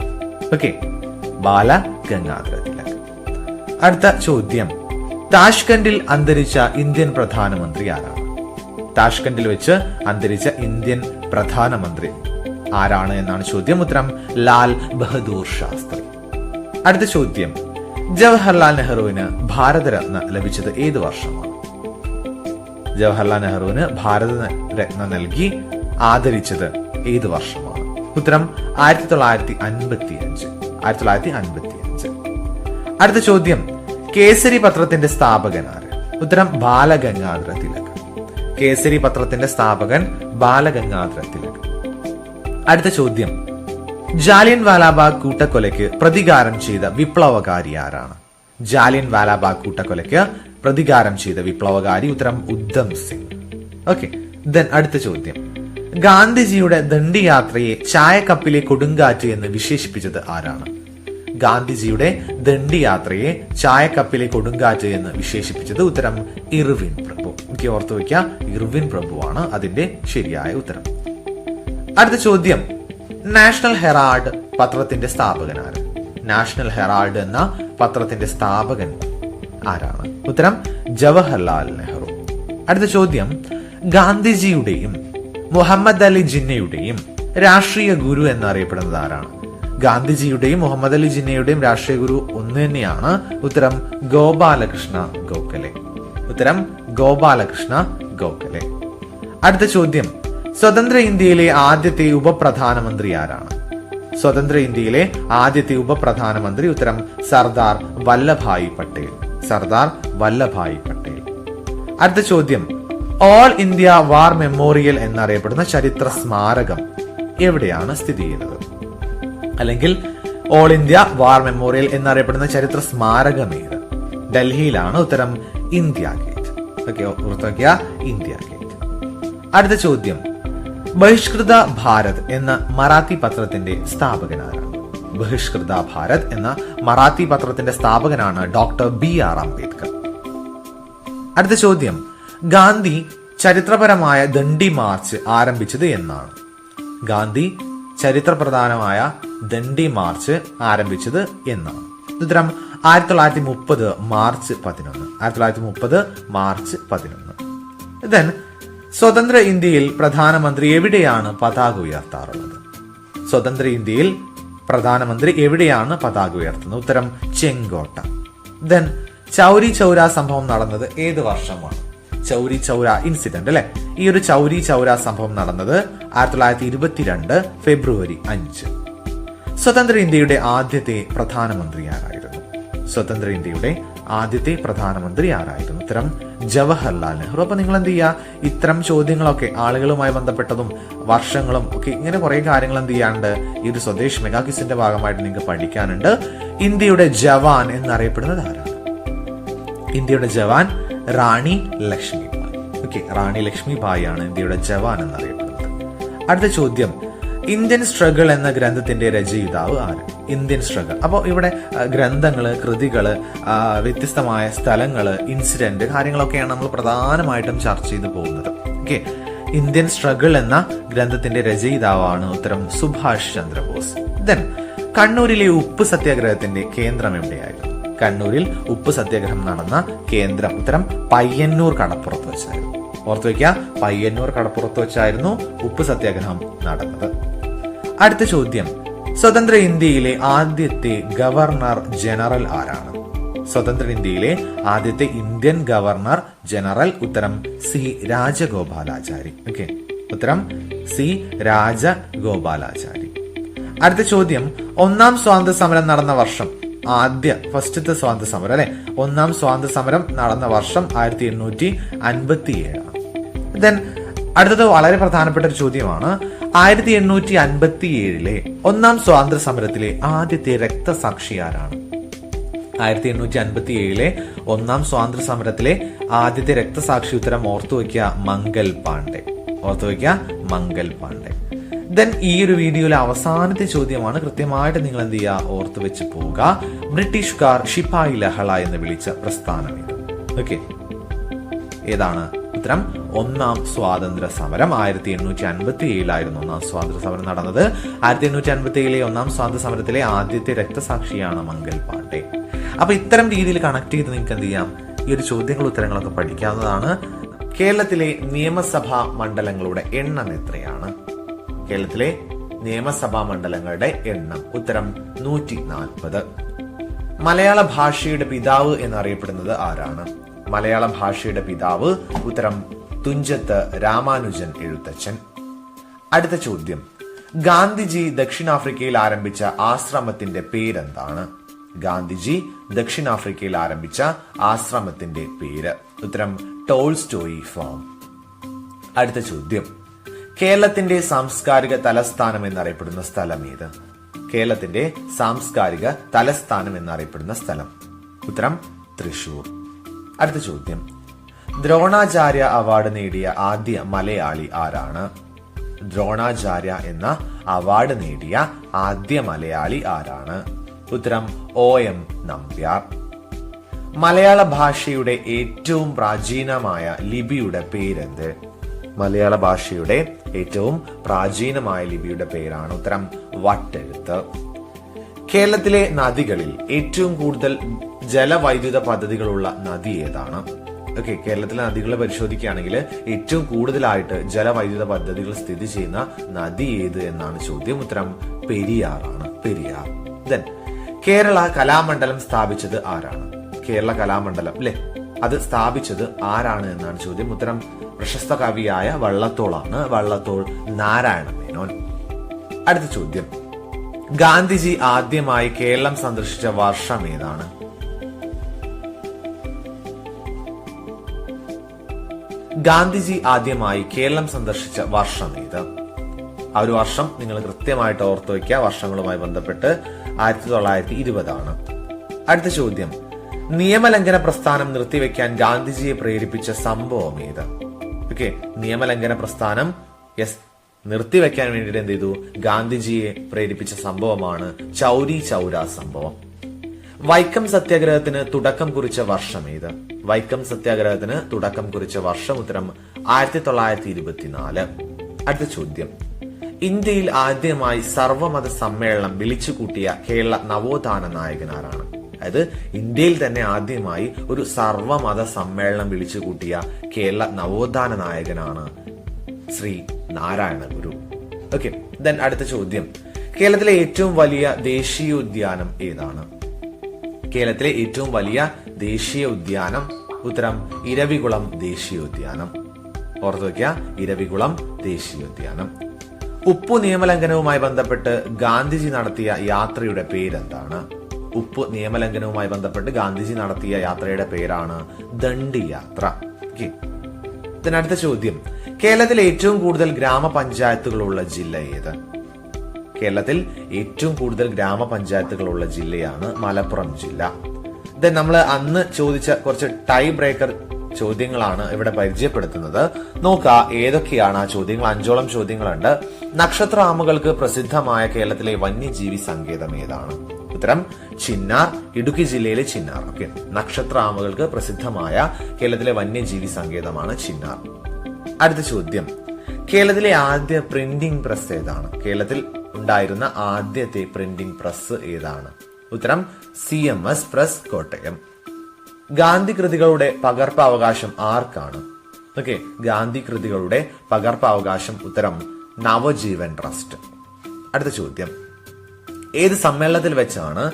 ഓക്കെ, ബാലഗംഗാധര തിലക്. അടുത്ത ചോദ്യം, താഷ്കണ്ടിൽ അന്തരിച്ച ഇന്ത്യൻ പ്രധാനമന്ത്രി ആരാണ്? താഷ്കണ്ടിൽ വെച്ച് അന്തരിച്ച ഇന്ത്യൻ പ്രധാനമന്ത്രി ആരാണ് എന്നാണ് ചോദ്യം. ഉത്തരം ലാൽ ബഹദൂർ ശാസ്ത്രി. അടുത്ത ചോദ്യം, ജവഹർലാൽ നെഹ്റുവിന് ഭാരതരത്ന ലഭിച്ചത് ഏത് വർഷമാണ്? ജവഹർലാൽ നെഹ്റുവിന് ഭാരതരത്ന നൽകി ആദരിച്ചത് ഏത് വർഷമാണ്? ഉത്തരം 1955. അടുത്ത ചോദ്യം, കേസരി പത്രത്തിന്റെ സ്ഥാപകൻ ആര്? ഉത്തരം ബാലഗംഗാധര തിലക്. കേസരി പത്രത്തിന്റെ സ്ഥാപകൻ ബാലഗംഗാധര തിലക്. അടുത്ത ചോദ്യം, ജാലിയൻ വാലാബാഗ് കൂട്ടക്കൊലയ്ക്ക് പ്രതികാരം ചെയ്ത വിപ്ലവകാരി ആരാണ്? ജാലിയൻ വാലാബാഗ് കൂട്ടക്കൊലയ്ക്ക് പ്രതികാരം ചെയ്ത വിപ്ലവകാരി, ഉത്തരം ഉദ്ധം സിംഗ്. ഓക്കെ, ദെൻ അടുത്ത ചോദ്യം. ഗാന്ധിജിയുടെ ദണ്ഡി യാത്രയെ ചായക്കപ്പിലെ കൊടുങ്കാറ്റ് എന്ന് വിശേഷിപ്പിച്ചത് ആരാണ്? ഗാന്ധിജിയുടെ ദണ്ഡി യാത്രയെ ചായക്കപ്പിലെ കൊടുങ്കാറ്റ് എന്ന് വിശേഷിപ്പിച്ചത്, ഉത്തരം ഇർവിൻ പ്രഭു. എനിക്ക് ഓർത്തു വയ്ക്കുക, ഇർവിൻ പ്രഭുവാണ് അതിന്റെ ശരിയായ ഉത്തരം. അടുത്ത ചോദ്യം. നാഷണൽ ഹെറാൾഡ് പത്രത്തിന്റെ സ്ഥാപകൻ ആര്? നാഷണൽ ഹെറാൾഡ് എന്ന പത്രത്തിന്റെ സ്ഥാപകൻ ആരാണ്? ഉത്തരം ജവഹർലാൽ നെഹ്റു. അടുത്ത ചോദ്യം. ഗാന്ധിജിയുടെയും മുഹമ്മദ് അലി ജിന്നയുടെയും രാഷ്ട്രീയ ഗുരു എന്നറിയപ്പെടുന്നത് ആരാണ്? ഗാന്ധിജിയുടെയും മുഹമ്മദ് അലി ജിന്നയുടെയും രാഷ്ട്രീയ ഗുരു ഒന്ന് തന്നെയാണ്. ഉത്തരം ഗോപാലകൃഷ്ണ ഗോഖലെ. ഉത്തരം ഗോപാലകൃഷ്ണ ഗോഖലെ. അടുത്ത ചോദ്യം. സ്വതന്ത്ര ഇന്ത്യയിലെ ആദ്യത്തെ ഉപപ്രധാനമന്ത്രി ആരാണ്? സ്വതന്ത്ര ഇന്ത്യയിലെ ആദ്യത്തെ ഉപപ്രധാനമന്ത്രി, ഉത്തരം സർദാർ വല്ലഭായ് പട്ടേൽ. സർദാർ വല്ലഭായ് പട്ടേൽ. അടുത്ത ചോദ്യം. ഓൾ ഇന്ത്യ വാർ മെമ്മോറിയൽ എന്നറിയപ്പെടുന്ന ചരിത്ര സ്മാരകം എവിടെയാണ് സ്ഥിതി ചെയ്യുന്നത്? അല്ലെങ്കിൽ ഓൾ ഇന്ത്യ വാർ മെമ്മോറിയൽ എന്നറിയപ്പെടുന്ന ചരിത്ര സ്മാരകം ഏത്? ഡൽഹിയിലാണ്. ഉത്തരം ഇന്ത്യ ഗേറ്റ്. ഓക്കെ, ഓർത്തുവയ്ക്കുക, ഇന്ത്യ ഗേറ്റ്. അടുത്ത ചോദ്യം. ബഹിഷ്കൃത ഭാരത് എന്ന മറാത്തി പത്രത്തിന്റെ സ്ഥാപകനാരാണ്? ബഹിഷ്കൃത ഭാരത് എന്ന മറാത്തി പത്രത്തിന്റെ സ്ഥാപകനാണ് ഡോക്ടർ BR അംബേദ്കർ. അടുത്ത ചോദ്യം. ഗാന്ധി ചരിത്രപരമായ ദണ്ഡി മാർച്ച് ആരംഭിച്ചത് എന്നാണ്? ഗാന്ധി ചരിത്രപ്രധാനമായ ദണ്ഡി മാർച്ച് ആരംഭിച്ചത് എന്നാണ്? ഉത്തരം 1930 മാർച്ച് 11. 1930 മാർച്ച് 11. ദെൻ സ്വതന്ത്ര ഇന്ത്യയിൽ പ്രധാനമന്ത്രി എവിടെയാണ് പതാക ഉയർത്താറുള്ളത്? സ്വതന്ത്ര ഇന്ത്യയിൽ പ്രധാനമന്ത്രി എവിടെയാണ് പതാക ഉയർത്തുന്നത്? ഉത്തരം ചെങ്കോട്ട. ദെൻ ചൗരി ചൗര സംഭവം നടന്നത് ഏത് വർഷമാണ്? ചൗരി ചൗര ഇൻസിഡന്റ് അല്ലെ, ഈ ഒരു ചൗരി ചൗര സംഭവം നടന്നത് 1922 ഫെബ്രുവരി 5. സ്വതന്ത്ര ഇന്ത്യയുടെ ആദ്യത്തെ പ്രധാനമന്ത്രി ആരായിരുന്നു? സ്വതന്ത്ര ഇന്ത്യയുടെ ആദ്യത്തെ പ്രധാനമന്ത്രി ആരായിരുന്നു? ഉത്തരം ജവഹർലാൽ നെഹ്റു. അപ്പൊ നിങ്ങൾ എന്ത് ചെയ്യുക, ഇത്തരം ചോദ്യങ്ങളൊക്കെ ആളുകളുമായി ബന്ധപ്പെട്ടതും വർഷങ്ങളും ഒക്കെ ഇങ്ങനെ കുറെ കാര്യങ്ങൾ എന്ത് ചെയ്യാണ്ട് ഈ ഒരു സ്വദേശ് മെഗാ ക്വിസിന്റെ ഭാഗമായിട്ട് നിങ്ങൾക്ക് പഠിക്കാനുണ്ട്. ഇന്ത്യയുടെ ജവാൻ എന്നറിയപ്പെടുന്നത് ആരാണ്? ഇന്ത്യയുടെ ജവാൻ റാണി ലക്ഷ്മിബായി. ഓക്കെ, റാണി ലക്ഷ്മിബായി ആണ് ഇന്ത്യയുടെ ജവാൻ എന്നറിയപ്പെടുന്നത്. അടുത്ത ചോദ്യം. ഇന്ത്യൻ സ്ട്രഗിൾ എന്ന ഗ്രന്ഥത്തിന്റെ രചയിതാവ് ആര്? Indian struggle. അപ്പോൾ ഇവിടെ ഗ്രന്ഥങ്ങള്, കൃതികള്, വ്യത്യസ്തമായ സ്ഥലങ്ങള്, ഇൻസിഡന്റ് കാര്യങ്ങളൊക്കെയാണ് നമ്മൾ പ്രധാനമായിട്ടും ചർച്ച ചെയ്തു പോകുന്നത്. ഓക്കെ, ഇന്ത്യൻ സ്ട്രഗിൾ എന്ന ഗ്രന്ഥത്തിന്റെ രചയിതാവാണ്, ഉത്തരം സുഭാഷ് ചന്ദ്രബോസ്. ദെൻ കണ്ണൂരിലെ ഉപ്പ് സത്യാഗ്രഹത്തിന്റെ കേന്ദ്രം എവിടെയായിരുന്നു? കണ്ണൂരിൽ ഉപ്പ് സത്യാഗ്രഹം നടന്ന കേന്ദ്രം, ഉത്തരം പയ്യന്നൂർ കടപ്പുറത്ത് വെച്ചായിരുന്നു. ഓർത്തു വയ്ക്കുക, പയ്യന്നൂർ കടപ്പുറത്ത് വെച്ചായിരുന്നു ഉപ്പ് സത്യാഗ്രഹം നടന്നത്. അടുത്ത ചോദ്യം. സ്വതന്ത്ര ഇന്ത്യയിലെ ആദ്യത്തെ ഗവർണർ ജനറൽ ആരാണ്? സ്വതന്ത്ര ഇന്ത്യയിലെ ആദ്യത്തെ ഇന്ത്യൻ ഗവർണർ ജനറൽ, ഉത്തരം C രാജഗോപാലാചാരി. ഓക്കെ, ഉത്തരം C രാജഗോപാലാചാരി. അടുത്ത ചോദ്യം. ഒന്നാം സ്വാതന്ത്ര്യ സമരം നടന്ന വർഷം, ഫസ്റ്റത്തെ സ്വാതന്ത്ര്യ സമരം അല്ലെ, ഒന്നാം സ്വാതന്ത്ര്യ സമരം നടന്ന വർഷം 1857. ദെൻ അടുത്തത് വളരെ പ്രധാനപ്പെട്ട ഒരു ചോദ്യമാണ്. 1857 ഒന്നാം സ്വാതന്ത്ര്യ സമരത്തിലെ ആദ്യത്തെ രക്തസാക്ഷി ആരാണ്? 1857 ഒന്നാം സ്വാതന്ത്ര്യ സമരത്തിലെ ആദ്യത്തെ രക്തസാക്ഷി, ഉത്തരം ഓർത്തു വയ്ക്കുക, മംഗൽ പാണ്ഡെ. ഓർത്തു വയ്ക്കുക, മംഗൽ പാണ്ഡെ. ദെൻ ഈ ഒരു വീഡിയോയിലെ അവസാനത്തെ ചോദ്യമാണ്. കൃത്യമായിട്ട് നിങ്ങൾ എന്ത് ചെയ്യുക, ഓർത്തു വെച്ച് പോവുക. ബ്രിട്ടീഷുകാർ ശിപായി ലഹള എന്ന് വിളിച്ച പ്രസ്ഥാനം ഇത്. ഓക്കെ, ഏതാണ്? ഉത്തരം ഒന്നാം സ്വാതന്ത്ര്യ സമരം. 1857 ഒന്നാം സ്വാതന്ത്ര്യ സമരം നടന്നത്. 1857 ഒന്നാം സ്വാതന്ത്ര്യ സമരത്തിലെ ആദ്യത്തെ രക്തസാക്ഷിയാണ് മംഗൽ പാണ്ഡെ. അപ്പൊ ഇത്തരം രീതിയിൽ കണക്ട് ചെയ്ത് നിങ്ങൾക്ക് എന്ത് ചെയ്യാം, ഈ ഒരു ചോദ്യങ്ങളും ഉത്തരങ്ങളൊക്കെ പഠിക്കാവുന്നതാണ്. കേരളത്തിലെ നിയമസഭാ മണ്ഡലങ്ങളുടെ എണ്ണം എത്രയാണ്? കേരളത്തിലെ നിയമസഭാ മണ്ഡലങ്ങളുടെ എണ്ണം, ഉത്തരം 140. മലയാള ഭാഷയുടെ പിതാവ് എന്നറിയപ്പെടുന്നത് ആരാണ്? മലയാള ഭാഷയുടെ പിതാവ്, ഉത്തരം തുഞ്ചത്ത് രാമാനുജൻ എഴുത്തച്ഛൻ. അടുത്ത ചോദ്യം. ഗാന്ധിജി ദക്ഷിണാഫ്രിക്കയിൽ ആരംഭിച്ച ആശ്രമത്തിന്റെ പേരെന്താണ്? ഗാന്ധിജി ദക്ഷിണാഫ്രിക്കയിൽ ആരംഭിച്ച ആശ്രമത്തിന്റെ പേര്, ഉത്തരം ടോൾസ്റ്റോയി ഫാം. അടുത്ത ചോദ്യം. കേരളത്തിന്റെ സാംസ്കാരിക തലസ്ഥാനം എന്നറിയപ്പെടുന്ന സ്ഥലം ഏത്? കേരളത്തിന്റെ സാംസ്കാരിക തലസ്ഥാനം എന്നറിയപ്പെടുന്ന സ്ഥലം? ഉത്തരം തൃശൂർ. അടുത്ത ചോദ്യം, ദ്രോണാചാര്യ അവാർഡ് നേടിയ ആദ്യ മലയാളി ആരാണ്? ദ്രോണാചാര്യ എന്ന അവാർഡ് നേടിയ ആദ്യ മലയാളി ആരാണ്? ഉത്തരം OM നമ്പ്യാർ. മലയാള ഭാഷയുടെ ഏറ്റവും പ്രാചീനമായ ലിപിയുടെ പേരെന്ത്? മലയാള ഭാഷയുടെ ഏറ്റവും പ്രാചീനമായ ലിപിയുടെ പേരാണ് ഉത്തരം വട്ടെഴുത്ത്. കേരളത്തിലെ നദികളിൽ ഏറ്റവും കൂടുതൽ ജലവൈദ്യുത പദ്ധതികളുള്ള നദി ഏതാണ്? ഓക്കെ, കേരളത്തിലെ നദികളെ പരിശോധിക്കുകയാണെങ്കിൽ ഏറ്റവും കൂടുതലായിട്ട് ജലവൈദ്യുത പദ്ധതികൾ സ്ഥിതി ചെയ്യുന്ന നദി ഏത് എന്നാണ് ചോദ്യം. ഉത്തരം പെരിയാറാണ്, പെരിയാർ. ദെൻ കേരള കലാമണ്ഡലം സ്ഥാപിച്ചത് ആരാണ്? കേരള കലാമണ്ഡലം അല്ലെ, അത് സ്ഥാപിച്ചത് ആരാണ് എന്നാണ് ചോദ്യം. ഉത്തരം പ്രശസ്ത കവിയായ വള്ളത്തോളാണ്, വള്ളത്തോൾ നാരായണ മേനോൻ. അടുത്ത ചോദ്യം, ഗാന്ധിജി ആദ്യമായി കേരളം സന്ദർശിച്ച വർഷം ഏതാണ്? ഗാന്ധിജി ആദ്യമായി കേരളം സന്ദർശിച്ച വർഷം ഏത്? ആ ഒരു വർഷം നിങ്ങൾ കൃത്യമായിട്ട് ഓർത്തു വയ്ക്കുക. വർഷങ്ങളുമായി ബന്ധപ്പെട്ട് 1920 ആണ്. അടുത്ത ചോദ്യം, നിയമലംഘന പ്രസ്ഥാനം നിർത്തിവെക്കാൻ ഗാന്ധിജിയെ പ്രേരിപ്പിച്ച സംഭവം ഏത്? ഓക്കെ, നിയമലംഘന പ്രസ്ഥാനം നിർത്തിവെക്കാൻ വേണ്ടിയിട്ട് എന്ത് ചെയ്തു? ഗാന്ധിജിയെ പ്രേരിപ്പിച്ച സംഭവമാണ് ചൗരി ചൗര സംഭവം. വൈക്കം സത്യാഗ്രഹത്തിന് തുടക്കം കുറിച്ച വർഷം ഏത്? വൈക്കം സത്യാഗ്രഹത്തിന് തുടക്കം കുറിച്ച വർഷം? ഉത്തരം 1924. അടുത്ത ചോദ്യം, ഇന്ത്യയിൽ ആദ്യമായി സർവമത സമ്മേളനം വിളിച്ചുകൂട്ടിയ കേരള നവോത്ഥാന നായകൻ ആരാണ്? അതായത് ഇന്ത്യയിൽ തന്നെ ആദ്യമായി ഒരു സർവമത സമ്മേളനം വിളിച്ചുകൂട്ടിയ കേരള നവോത്ഥാന നായകനാണ് ശ്രീ നാരായണ ഗുരു. ഓക്കെ, ദെൻ അടുത്ത ചോദ്യം, കേരളത്തിലെ ഏറ്റവും വലിയ ദേശീയോദ്യാനം ഏതാണ്? കേരളത്തിലെ ഏറ്റവും വലിയ ദേശീയ ഉദ്യാനം? ഉത്തരം ഇരവികുളം ദേശീയോദ്യാനം. ഓർത്തു വയ്ക്കുക, ഇരവികുളം ദേശീയോദ്യാനം. ഉപ്പു നിയമലംഘനവുമായി ബന്ധപ്പെട്ട് ഗാന്ധിജി നടത്തിയ യാത്രയുടെ പേരെന്താണ്? ഉപ്പു നിയമലംഘനവുമായി ബന്ധപ്പെട്ട് ഗാന്ധിജി നടത്തിയ യാത്രയുടെ പേരാണ് ദണ്ഡി യാത്ര. അടുത്ത ചോദ്യം, കേരളത്തിൽ ഏറ്റവും കൂടുതൽ ഗ്രാമപഞ്ചായത്തുകളുള്ള ജില്ല ഏത്? കേരളത്തിൽ ഏറ്റവും കൂടുതൽ ഗ്രാമപഞ്ചായത്തുകളുള്ള ജില്ലയാണ് മലപ്പുറം ജില്ല. ദെൻ നമ്മൾ അന്ന് ചോദിച്ച കുറച്ച് ടൈ ബ്രേക്കർ ചോദ്യങ്ങളാണ് ഇവിടെ പരിചയപ്പെടുത്തുന്നത്. നോക്കുക ഏതൊക്കെയാണ് ആ ചോദ്യങ്ങൾ. 5ഓളം ചോദ്യങ്ങളുണ്ട്. നക്ഷത്ര ആമകൾക്ക് പ്രസിദ്ധമായ കേരളത്തിലെ വന്യജീവി സങ്കേതം ഏതാണ്? ഉത്തരം ചിന്നാർ, ഇടുക്കി ജില്ലയിലെ ചിന്നാർ. ഓക്കെ, നക്ഷത്ര ആമകൾക്ക് പ്രസിദ്ധമായ കേരളത്തിലെ വന്യജീവി സങ്കേതമാണ് ചിന്നാർ. അടുത്ത ചോദ്യം, കേരളത്തിലെ ആദ്യ പ്രിന്റിംഗ് പ്രസ് ഏതാണ്? കേരളത്തിൽ ഉണ്ടായിരുന്ന ആദ്യത്തെ പ്രിന്റിംഗ് പ്രസ് ഏതാണ്? ഉത്തരം CMS പ്രസ്, കോട്ടയം. ഗാന്ധി കൃതികളുടെ പകർപ്പവകാശം ആർക്കാണ്? ഓക്കെ, ഗാന്ധി കൃതികളുടെ പകർപ്പവകാശം? ഉത്തരം നവജീവൻ ട്രസ്റ്റ്. അടുത്ത ചോദ്യം, ഏത് സമ്മേളനത്തിൽ വെച്ചാണ്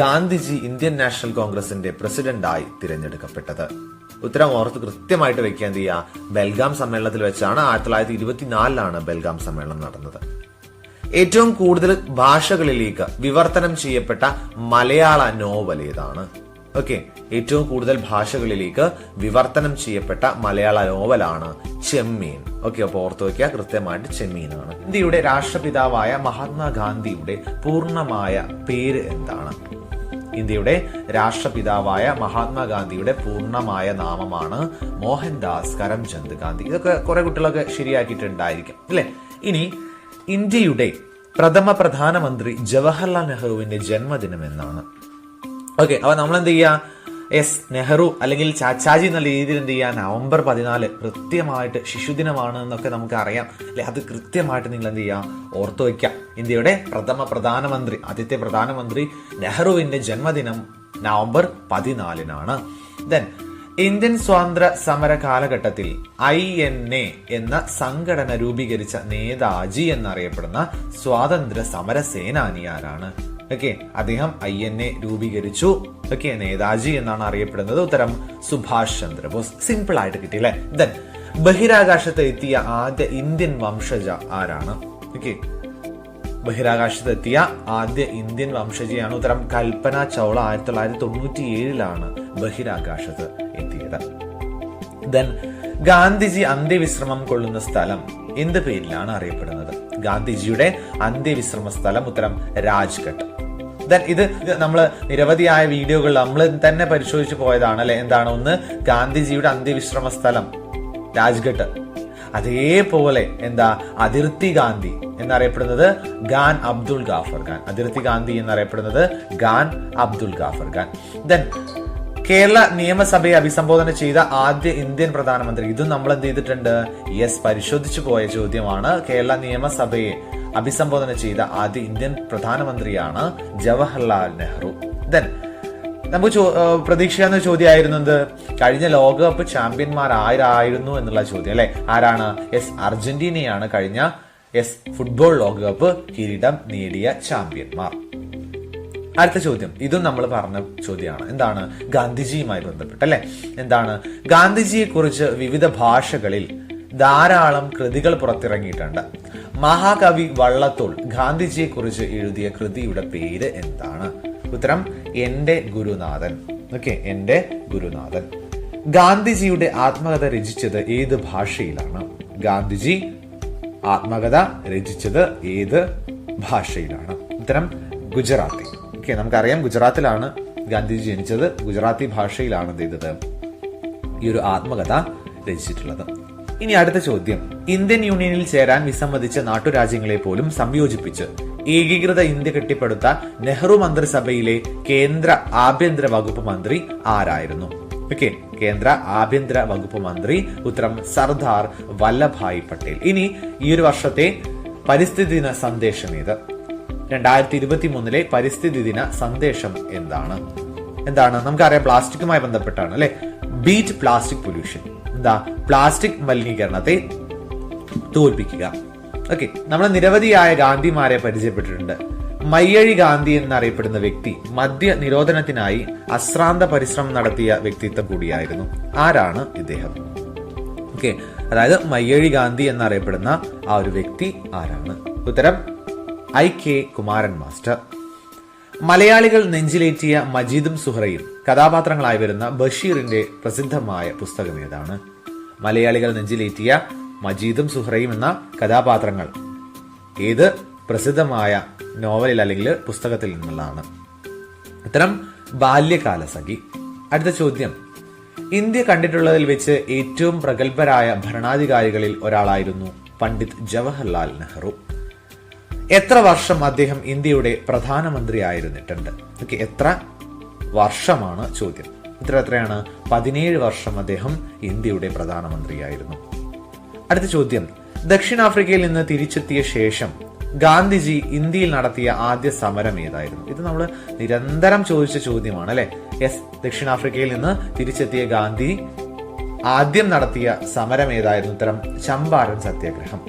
ഗാന്ധിജി ഇന്ത്യൻ നാഷണൽ കോൺഗ്രസിന്റെ പ്രസിഡന്റായി തിരഞ്ഞെടുക്കപ്പെട്ടത്? ഉത്തരം ഓർത്ത് കൃത്യമായിട്ട് വെക്കാൻ എന്ത് ചെയ്യുക? ബെൽഗാം സമ്മേളനത്തിൽ വെച്ചാണ്. 1924 ബെൽഗാം സമ്മേളനം നടന്നത്. ഏറ്റവും കൂടുതൽ ഭാഷകളിലേക്ക് വിവർത്തനം ചെയ്യപ്പെട്ട മലയാള നോവൽ ഏതാണ്? ഓക്കെ, ഏറ്റവും കൂടുതൽ ഭാഷകളിലേക്ക് വിവർത്തനം ചെയ്യപ്പെട്ട മലയാള നോവലാണ് ചെമ്മീൻ. ഓക്കെ, അപ്പൊ ഓർത്തു വയ്ക്കുക കൃത്യമായിട്ട് ചെമ്മീനാണ്. ഇന്ത്യയുടെ രാഷ്ട്രപിതാവായ മഹാത്മാഗാന്ധിയുടെ പൂർണ്ണമായ പേര് എന്താണ്? ഇന്ത്യയുടെ രാഷ്ട്രപിതാവായ മഹാത്മാഗാന്ധിയുടെ പൂർണ്ണമായ നാമമാണ് മോഹൻദാസ് കരംചന്ദ് ഗാന്ധി. ഇതൊക്കെ കുറെ കുട്ടികളൊക്കെ ശരിയാക്കിയിട്ടുണ്ടായിരിക്കും അല്ലെ. ഇനി ഇന്ത്യയുടെ പ്രഥമ പ്രധാനമന്ത്രി ജവഹർലാൽ നെഹ്റുവിന്റെ ജന്മദിനം എന്നാണ്? ഓക്കെ, അപ്പൊ നമ്മൾ എന്ത് ചെയ്യാ? നെഹ്റു അല്ലെങ്കിൽ ചാച്ചാജി എന്ന രീതിയിൽ എന്ത് ചെയ്യുക? നവംബർ 14 കൃത്യമായിട്ട് ശിശുദിനമാണ് എന്നൊക്കെ നമുക്ക് അറിയാം അല്ലെ. അത് കൃത്യമായിട്ട് നിങ്ങൾ എന്ത് ചെയ്യുക? ഓർത്തു വയ്ക്കുക. ഇന്ത്യയുടെ പ്രഥമ പ്രധാനമന്ത്രി, ആദ്യത്തെ പ്രധാനമന്ത്രി നെഹ്റുവിന്റെ ജന്മദിനം നവംബർ 14. ദെൻ ഇന്ത്യൻ സ്വാതന്ത്ര്യ സമര കാലഘട്ടത്തിൽ INA എന്ന സംഘടന രൂപീകരിച്ച നേതാജി എന്നറിയപ്പെടുന്ന സ്വാതന്ത്ര്യ സമര സേനാനി ആരാണ്? ഓക്കെ, അദ്ദേഹം INA രൂപീകരിച്ചു. ഓക്കെ, നേതാജി എന്നാണ് അറിയപ്പെടുന്നത്. ഉത്തരം സുഭാഷ് ചന്ദ്രബോസ്. സിമ്പിൾ ആയിട്ട് കിട്ടിയില്ലേ. ദെൻ ബഹിരാകാശത്ത് എത്തിയ ആദ്യ ഇന്ത്യൻ വംശജ ആരാണ്? ഓക്കെ, ബഹിരാകാശത്തെത്തിയ ആദ്യ ഇന്ത്യൻ വംശജയാണ്. ഉത്തരം കൽപ്പന ചൗള. 1997 ബഹിരാകാശത്ത് എത്തിയത്. ദെൻ ഗാന്ധിജി അന്ത്യവിശ്രമം കൊള്ളുന്ന സ്ഥലം എന്ത് പേരിലാണ് അറിയപ്പെടുന്നത്? ഗാന്ധിജിയുടെ അന്ത്യവിശ്രമ സ്ഥലം? ഉത്തരം രാജ്ഘട്ട്. ഇത് നമ്മൾ നിരവധിയായ വീഡിയോകൾ നമ്മൾ തന്നെ പരിശോധിച്ചു പോയതാണ് അല്ലെ. എന്താണ്? ഒന്ന് ഗാന്ധിജിയുടെ അന്ത്യവിശ്രമ സ്ഥലം രാജ്ഘട്ട്, അതേപോലെ എന്താ അതിർത്തി ഗാന്ധി എന്നറിയപ്പെടുന്നത് ഖാൻ അബ്ദുൾ ഗാഫർ ഖാൻ. അതിർത്തി ഗാന്ധി എന്നറിയപ്പെടുന്നത് ഖാൻ അബ്ദുൾ ഗാഫർ ഖാൻ. കേരള നിയമസഭയെ അഭിസംബോധന ചെയ്ത ആദ്യ ഇന്ത്യൻ പ്രധാനമന്ത്രി? ഇതും നമ്മൾ എന്ത് ചെയ്തിട്ടുണ്ട്? പരിശോധിച്ചു പോയ ചോദ്യമാണ്. കേരള നിയമസഭയെ അഭിസംബോധന ചെയ്ത ആദ്യ ഇന്ത്യൻ പ്രധാനമന്ത്രിയാണ് ജവഹർലാൽ നെഹ്റു. നമുക്ക് പ്രതീക്ഷിക്കാവുന്ന ചോദ്യമായിരുന്നു കഴിഞ്ഞ ലോകകപ്പ് ചാമ്പ്യന്മാർ ആരായിരുന്നു എന്നുള്ള ചോദ്യം അല്ലെ. ആരാണ്? അർജന്റീനയാണ് കഴിഞ്ഞ ഫുട്ബോൾ ലോകകപ്പ് കിരീടം നേടിയ ചാമ്പ്യന്മാർ. അടുത്ത ചോദ്യം, ഇതും നമ്മൾ പറഞ്ഞ ചോദ്യമാണ്. എന്താണ്? ഗാന്ധിജിയുമായി ബന്ധപ്പെട്ട് അല്ലെ. എന്താണ്? ഗാന്ധിജിയെ കുറിച്ച് വിവിധ ഭാഷകളിൽ ധാരാളം കൃതികൾ പുറത്തിറങ്ങിയിട്ടുണ്ട്. മഹാകവി വള്ളത്തോൾ ഗാന്ധിജിയെ കുറിച്ച് എഴുതിയ കൃതിയുടെ പേര് എന്താണ്? ഉത്തരം എന്റെ ഗുരുനാഥൻ. എന്റെ ഗുരുനാഥൻ. ഗാന്ധിജിയുടെ ആത്മകഥ രചിച്ചത് ഏത് ഭാഷയിലാണ്? ഗാന്ധിജി ആത്മകഥ രചിച്ചത് ഏത് ഭാഷയിലാണ്? ഉത്തരം ഗുജറാത്തി. നമുക്കറിയാം ഗുജറാത്തിലാണ് ഗാന്ധിജി ജനിച്ചത്. ഗുജറാത്തി ഭാഷയിലാണ് എന്ത് ചെയ്തത്? ഈ ഒരു ആത്മകഥ രചിച്ചിട്ടുള്ളത്. ഇനി അടുത്ത ചോദ്യം, ഇന്ത്യൻ യൂണിയനിൽ ചേരാൻ വിസമ്മതിച്ച നാട്ടുരാജ്യങ്ങളെ പോലും സംയോജിപ്പിച്ച് ഏകീകൃത ഇന്ത്യ കെട്ടിപ്പടുത്ത നെഹ്റു മന്ത്രിസഭയിലെ കേന്ദ്ര ആഭ്യന്തര വകുപ്പ് മന്ത്രി ആരായിരുന്നു? കേന്ദ്ര ആഭ്യന്തര വകുപ്പ് മന്ത്രി? ഉത്തരം സർദാർ വല്ലഭായ് പട്ടേൽ. ഇനി ഈ ഒരു വർഷത്തെ പരിസ്ഥിതി ദിന സന്ദേശം ഏത്? 2023 പരിസ്ഥിതി ദിന സന്ദേശം എന്താണ്? നമുക്കറിയാം പ്ലാസ്റ്റിക്കുമായി ബന്ധപ്പെട്ടാണ് അല്ലെ. Beat plastic pollution. പ്ലാസ്റ്റിക് മലിനീകരണത്തെ തോൽപ്പിക്കുക. നമ്മൾ നിരവധിയായ ഗാന്ധിമാരെ പരിചയപ്പെട്ടിട്ടുണ്ട്. മയ്യഴി ഗാന്ധി എന്നറിയപ്പെടുന്ന വ്യക്തി മദ്യ നിരോധനത്തിനായി അശ്രാന്ത പരിശ്രമം നടത്തിയ വ്യക്തിത്വം കൂടിയായിരുന്നു. ആരാണ് ഇദ്ദേഹം? അതായത് മയ്യഴി ഗാന്ധി എന്നറിയപ്പെടുന്ന ആ ഒരു വ്യക്തി ആരാണ്? ഉത്തരം IK കുമാരൻ മാസ്റ്റർ. മലയാളികൾ നെഞ്ചിലേറ്റിയ മജീദും സുഹറയും കഥാപാത്രങ്ങളായി വരുന്ന ബഷീറിന്റെ പ്രസിദ്ധമായ പുസ്തകം ഏതാണ്? മലയാളികൾ നെഞ്ചിലേറ്റിയ മജീദും സുഹറയും എന്ന കഥാപാത്രങ്ങൾ ഏത് പ്രസിദ്ധമായ നോവലിൽ അല്ലെങ്കിൽ പുസ്തകത്തിൽ നിന്നുള്ളതാണ്? ഉത്തരം ബാല്യകാലസഖി. അടുത്ത ചോദ്യം, ഇന്ത്യ കണ്ടിട്ടുള്ളതിൽ വെച്ച് ഏറ്റവും പ്രഗത്ഭരായ ഭരണാധികാരികളിൽ ഒരാളായിരുന്നു പണ്ഡിറ്റ് ജവഹർലാൽ നെഹ്റു. എത്ര വർഷം അദ്ദേഹം ഇന്ത്യയുടെ പ്രധാനമന്ത്രി ആയിരുന്നിട്ടുണ്ട്? എത്ര വർഷമാണ് ചോദ്യം. എത്രയാണ്? 17 വർഷം അദ്ദേഹം ഇന്ത്യയുടെ പ്രധാനമന്ത്രിയായിരുന്നു. അടുത്ത ചോദ്യം, ദക്ഷിണാഫ്രിക്കയിൽ നിന്ന് തിരിച്ചെത്തിയ ശേഷം ഗാന്ധിജി ഇന്ത്യയിൽ നടത്തിയ ആദ്യ സമരം ഏതായിരുന്നു? ഇത് നമ്മൾ നിരന്തരം ചോദിച്ച ചോദ്യമാണ് അല്ലെ. ദക്ഷിണാഫ്രിക്കയിൽ നിന്ന് തിരിച്ചെത്തിയ ഗാന്ധി ആദ്യം നടത്തിയ സമരം ഏതായിരുന്നു? ഉത്തരം ചമ്പാരൻ സത്യാഗ്രഹം.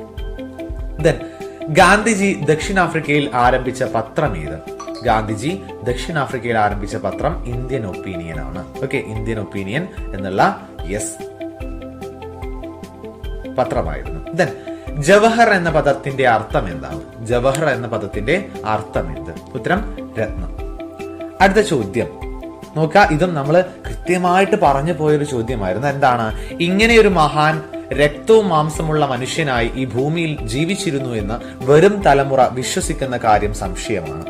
ഗാന്ധിജി ദക്ഷിണാഫ്രിക്കയിൽ ആരംഭിച്ച പത്രം ഏത്? ഗാന്ധിജി ദക്ഷിണാഫ്രിക്കയിൽ ആരംഭിച്ച പത്രം ഇന്ത്യൻ ഒപ്പീനിയൻ ആണ്. ഇന്ത്യൻ ഒപ്പീനിയൻ എന്നുള്ള പത്രമായിരുന്നു. ജവഹർ എന്ന പദത്തിന്റെ അർത്ഥം എന്താണ്? ജവഹർ എന്ന പദത്തിന്റെ അർത്ഥം എന്ത്? ഉത്തരം രത്നം. അടുത്ത ചോദ്യം നോക്കുക, ഇതും നമ്മൾ കൃത്യമായിട്ട് പറഞ്ഞു പോയൊരു ചോദ്യമായിരുന്നു. എന്താണ്? ഇങ്ങനെയൊരു മഹാൻ രക്തവും മാംസമുള്ള മനുഷ്യനായി ഈ ഭൂമിയിൽ ജീവിച്ചിരുന്നു എന്ന് വരും തലമുറ വിശ്വസിക്കുന്ന കാര്യം സംശയമാണ്.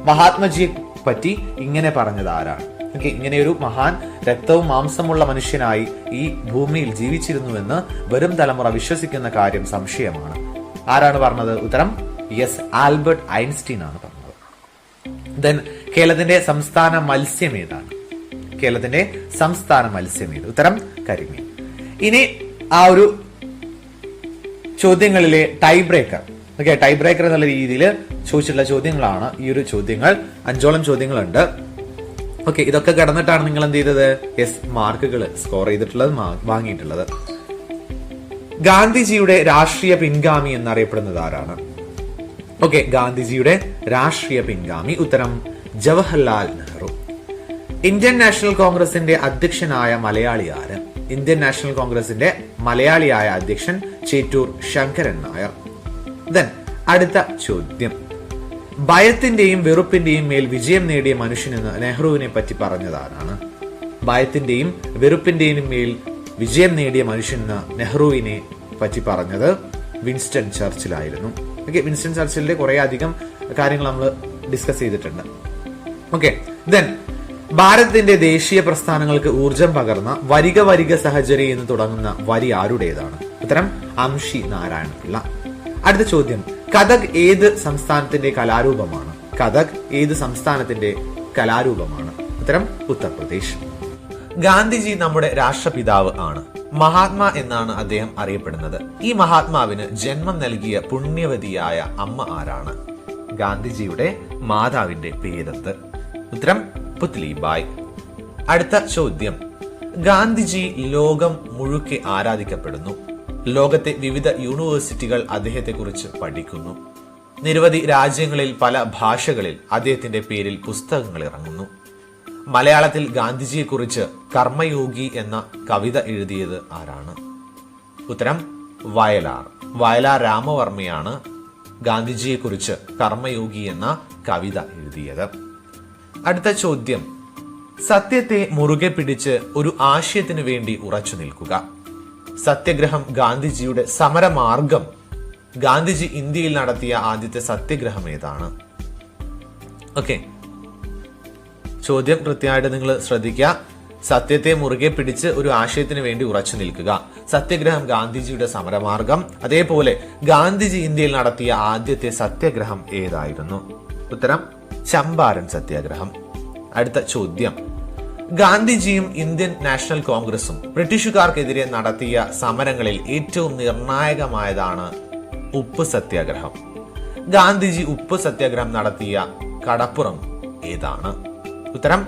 മഹാത്മജിയെ പറ്റി ഇങ്ങനെ പറഞ്ഞത് ആരാണ്? ഇങ്ങനെയൊരു മഹാൻ രക്തവും മാംസമുള്ള മനുഷ്യനായി ഈ ഭൂമിയിൽ ജീവിച്ചിരുന്നുവെന്ന് വരും തലമുറ വിശ്വസിക്കുന്ന കാര്യം സംശയമാണ്. ആരാണ് പറഞ്ഞത്? ഉത്തരം ആൽബർട്ട് ഐൻസ്റ്റീൻ ആണ് പറഞ്ഞത്. കേരളത്തിന്റെ സംസ്ഥാന മത്സ്യം ഏതാണ്? കേരളത്തിന്റെ സംസ്ഥാന മത്സ്യം ഏത്? ഉത്തരം കരിമീൻ. ഇനി ആ ഒരു ചോദ്യങ്ങളിലെ ടൈ ബ്രേക്കർ എന്നുള്ള രീതിയിൽ ചോദിച്ചിട്ടുള്ള ചോദ്യങ്ങളാണ് ഈ ഒരു ചോദ്യങ്ങൾ. 5ഓളം ചോദ്യങ്ങളുണ്ട്. ഇതൊക്കെ കടന്നിട്ടാണ് നിങ്ങൾ എന്ത് ചെയ്തത്? മാർക്കുകൾ സ്കോർ ചെയ്തിട്ടുള്ളത്, വാങ്ങിയിട്ടുള്ളത്. ഗാന്ധിജിയുടെ രാഷ്ട്രീയ പിൻഗാമി എന്നറിയപ്പെടുന്നത് ആരാണ്? ഗാന്ധിജിയുടെ രാഷ്ട്രീയ പിൻഗാമി? ഉത്തരം ജവഹർലാൽ നെഹ്റു. ഇന്ത്യൻ നാഷണൽ കോൺഗ്രസിന്റെ അധ്യക്ഷനായ മലയാളി ആര്? ഇന്ത്യൻ നാഷണൽ കോൺഗ്രസിന്റെ മലയാളിയായ അധ്യക്ഷൻ ചേറ്റൂർ ശങ്കരൻ നായർ. അടുത്ത ചോദ്യം, ഭയത്തിന്റെയും വെറുപ്പിന്റെയും മേൽ വിജയം നേടിയ മനുഷ്യനെന്ന് നെഹ്റുവിനെ പറ്റി പറഞ്ഞതാരാണ്? ഭയത്തിന്റെയും വെറുപ്പിന്റെയും മേൽ വിജയം നേടിയ മനുഷ്യനെന്ന് നെഹ്റുവിനെ പറ്റി പറഞ്ഞത് വിൻസ്റ്റൺ ചർച്ചിലായിരുന്നു. ഓക്കെ, വിൻസ്റ്റൺ ചർച്ചിലിന്റെ കുറെ അധികം കാര്യങ്ങൾ നമ്മൾ ഡിസ്കസ് ചെയ്തിട്ടുണ്ട്. ഓക്കെ, ദെൻ ഭാരതത്തിന്റെ ദേശീയ പ്രസ്ഥാനങ്ങൾക്ക് ഊർജം പകർന്ന വരിക വരിക സഹചരി എന്ന് തുടങ്ങുന്ന വരി ആരുടേതാണ്? ഉത്തരം അംഷി നാരായണ പിള്ള. അടുത്ത ചോദ്യം, കഥക് ഏത് സംസ്ഥാനത്തിന്റെ കലാരൂപമാണ്? കഥക് ഏത് സംസ്ഥാനത്തിന്റെ കലാരൂപമാണ്? ഉത്തരം ഉത്തർപ്രദേശ്. ഗാന്ധിജി നമ്മുടെ രാഷ്ട്രപിതാവ് ആണ്. മഹാത്മാ എന്നാണ് അദ്ദേഹം അറിയപ്പെടുന്നത്. ഈ മഹാത്മാവിന് ജന്മം നൽകിയ പുണ്യവതിയായ അമ്മ ആരാണ്? ഗാന്ധിജിയുടെ മാതാവിന്റെ പേരെന്ത്? ഉത്തരം പുത്ലിബായ്. അടുത്ത ചോദ്യം, ഗാന്ധിജി ലോകം മുഴുക്കെ ആരാധിക്കപ്പെടുന്നു. ലോകത്തെ വിവിധ യൂണിവേഴ്സിറ്റികൾ അദ്ദേഹത്തെക്കുറിച്ച് പഠിക്കുന്നു. നിരവധി രാജ്യങ്ങളിൽ പല ഭാഷകളിൽ അദ്ദേഹത്തിന്റെ പേരിൽ പുസ്തകങ്ങൾ ഇറങ്ങുന്നു. മലയാളത്തിൽ ഗാന്ധിജിയെക്കുറിച്ച് കർമ്മയോഗി എന്ന കവിത എഴുതിയത് ആരാണ്? ഉത്തരം വയലാർ. വയലാർ രാമവർമ്മയാണ് ഗാന്ധിജിയെക്കുറിച്ച് കർമ്മയോഗി എന്ന കവിത എഴുതിയത്. അടുത്ത ചോദ്യം, സത്യത്തെ മുറുകെ പിടിച്ച് ഒരു ആശയത്തിനു വേണ്ടി ഉറച്ചു നിൽക്കുക. സത്യഗ്രഹം ഗാന്ധിജിയുടെ സമരമാർഗം. ഗാന്ധിജി ഇന്ത്യയിൽ നടത്തിയ ആദ്യത്തെ സത്യഗ്രഹം ഏതാണ്? ഓക്കെ, ചോദ്യം കൃത്യമായിട്ട് നിങ്ങൾ ശ്രദ്ധിക്കുക. സത്യത്തെ മുറുകെ പിടിച്ച് ഒരു ആശയത്തിന് വേണ്ടി ഉറച്ചു നിൽക്കുക. സത്യഗ്രഹം ഗാന്ധിജിയുടെ സമരമാർഗം. അതേപോലെ ഗാന്ധിജി ഇന്ത്യയിൽ നടത്തിയ ആദ്യത്തെ സത്യഗ്രഹം ഏതായിരുന്നു? ഉത്തരം ചമ്പാരൻ സത്യാഗ്രഹം. അടുത്ത ചോദ്യം, ഗാന്ധിജിയും ഇന്ത്യൻ നാഷണൽ കോൺഗ്രസും ബ്രിട്ടീഷുകാർക്കെതിരെ നടത്തിയ സമരങ്ങളിൽ ഏറ്റവും നിർണായകമായതാണ് ഉപ്പ് സത്യാഗ്രഹം. ഗാന്ധിജി ഉപ്പ് സത്യാഗ്രഹം നടത്തിയ കടപ്പുറം ഏതാണ്? ഉത്തരം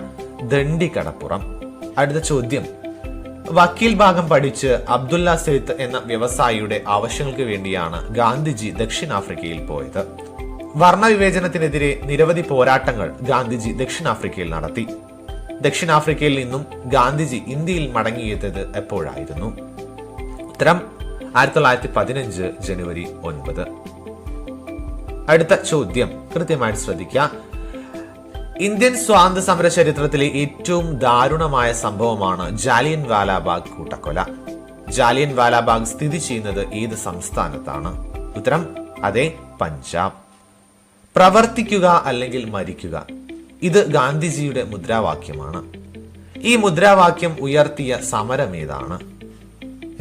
ദണ്ഡി കടപ്പുറം. അടുത്ത ചോദ്യം, വക്കീൽ ഭാഗം പഠിച്ച് അബ്ദുള്ള സെയ്ത്ത് എന്ന വ്യവസായിയുടെ ആവശ്യങ്ങൾക്ക് വേണ്ടിയാണ് ഗാന്ധിജി ദക്ഷിണാഫ്രിക്കയിൽ പോയത്. വർണ്ണവിവേചനത്തിനെതിരെ നിരവധി പോരാട്ടങ്ങൾ ഗാന്ധിജി ദക്ഷിണാഫ്രിക്കയിൽ നടത്തി. ദക്ഷിണാഫ്രിക്കയിൽ നിന്നും ഗാന്ധിജി ഇന്ത്യയിൽ മടങ്ങിയെത്തിയത് എപ്പോഴായിരുന്നു? ഉത്തരം 1915 ജനുവരി 9. അടുത്ത ചോദ്യം കൃത്യമായിട്ട് ശ്രദ്ധിക്കുക. ഇന്ത്യൻ സ്വാതന്ത്ര്യ സമര ചരിത്രത്തിലെ ഏറ്റവും ദാരുണമായ സംഭവമാണ് ജാലിയൻ വാലാബാഗ് കൂട്ടക്കൊല. ജാലിയൻ വാലാബാഗ് സ്ഥിതി ചെയ്യുന്നത് ഏത് സംസ്ഥാനത്താണ്? ഉത്തരം അതെ, പഞ്ചാബ്. പ്രവർത്തിക്കുക അല്ലെങ്കിൽ മരിക്കുക, ഇത് ഗാന്ധിജിയുടെ മുദ്രാവാക്യമാണ്. ഈ മുദ്രാവാക്യം ഉയർത്തിയ സമരം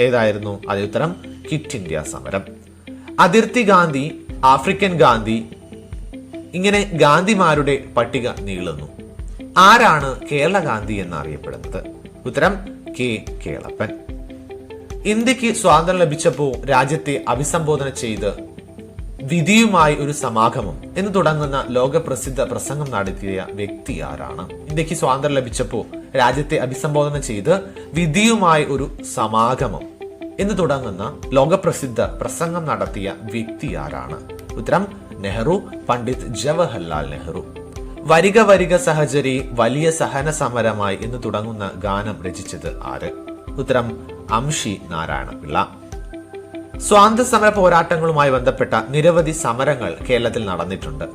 ഏതായിരുന്നു? അത് ഉത്തരം ക്വിറ്റ് ഇന്ത്യ സമരം. അതിർത്തി ഗാന്ധി, ആഫ്രിക്കൻ ഗാന്ധി, ഇങ്ങനെ ഗാന്ധിമാരുടെ പട്ടിക നീളുന്നു. ആരാണ് കേരള ഗാന്ധി എന്നറിയപ്പെടുന്നത്? ഉത്തരം കെ കേളപ്പൻ. ഇന്ത്യക്ക് സ്വാതന്ത്ര്യം ലഭിച്ചപ്പോൾ രാജ്യത്തെ അഭിസംബോധന ചെയ്ത് വിധിയുമായി ഒരു സമാഗമം എന്ന് തുടങ്ങുന്ന ലോകപ്രസിദ്ധ പ്രസംഗം നടത്തിയ വ്യക്തി ആരാണ്? ഇന്ത്യക്ക് സ്വാതന്ത്ര്യം ലഭിച്ചപ്പോൾ രാജ്യത്തെ അഭിസംബോധന ചെയ്ത് വിധിയുമായി ഒരു സമാഗമം എന്ന് തുടങ്ങുന്ന ലോകപ്രസിദ്ധ പ്രസംഗം നടത്തിയ വ്യക്തി ആരാണ്? ഉത്തരം നെഹ്റു, പണ്ഡിറ്റ് ജവഹർലാൽ നെഹ്റു. വരിക വരിക സഹചരി വലിയ സഹന സമരമായി എന്ന് തുടങ്ങുന്ന ഗാനം രചിച്ചത് ആര്? ഉത്തരം അംഷി നാരായണ പിള്ള. സ്വാതന്ത്ര്യ സമര പോരാട്ടങ്ങളുമായി ബന്ധപ്പെട്ട നിരവധി സമരങ്ങൾ കേരളത്തിൽ നടന്നിട്ടുണ്ട്.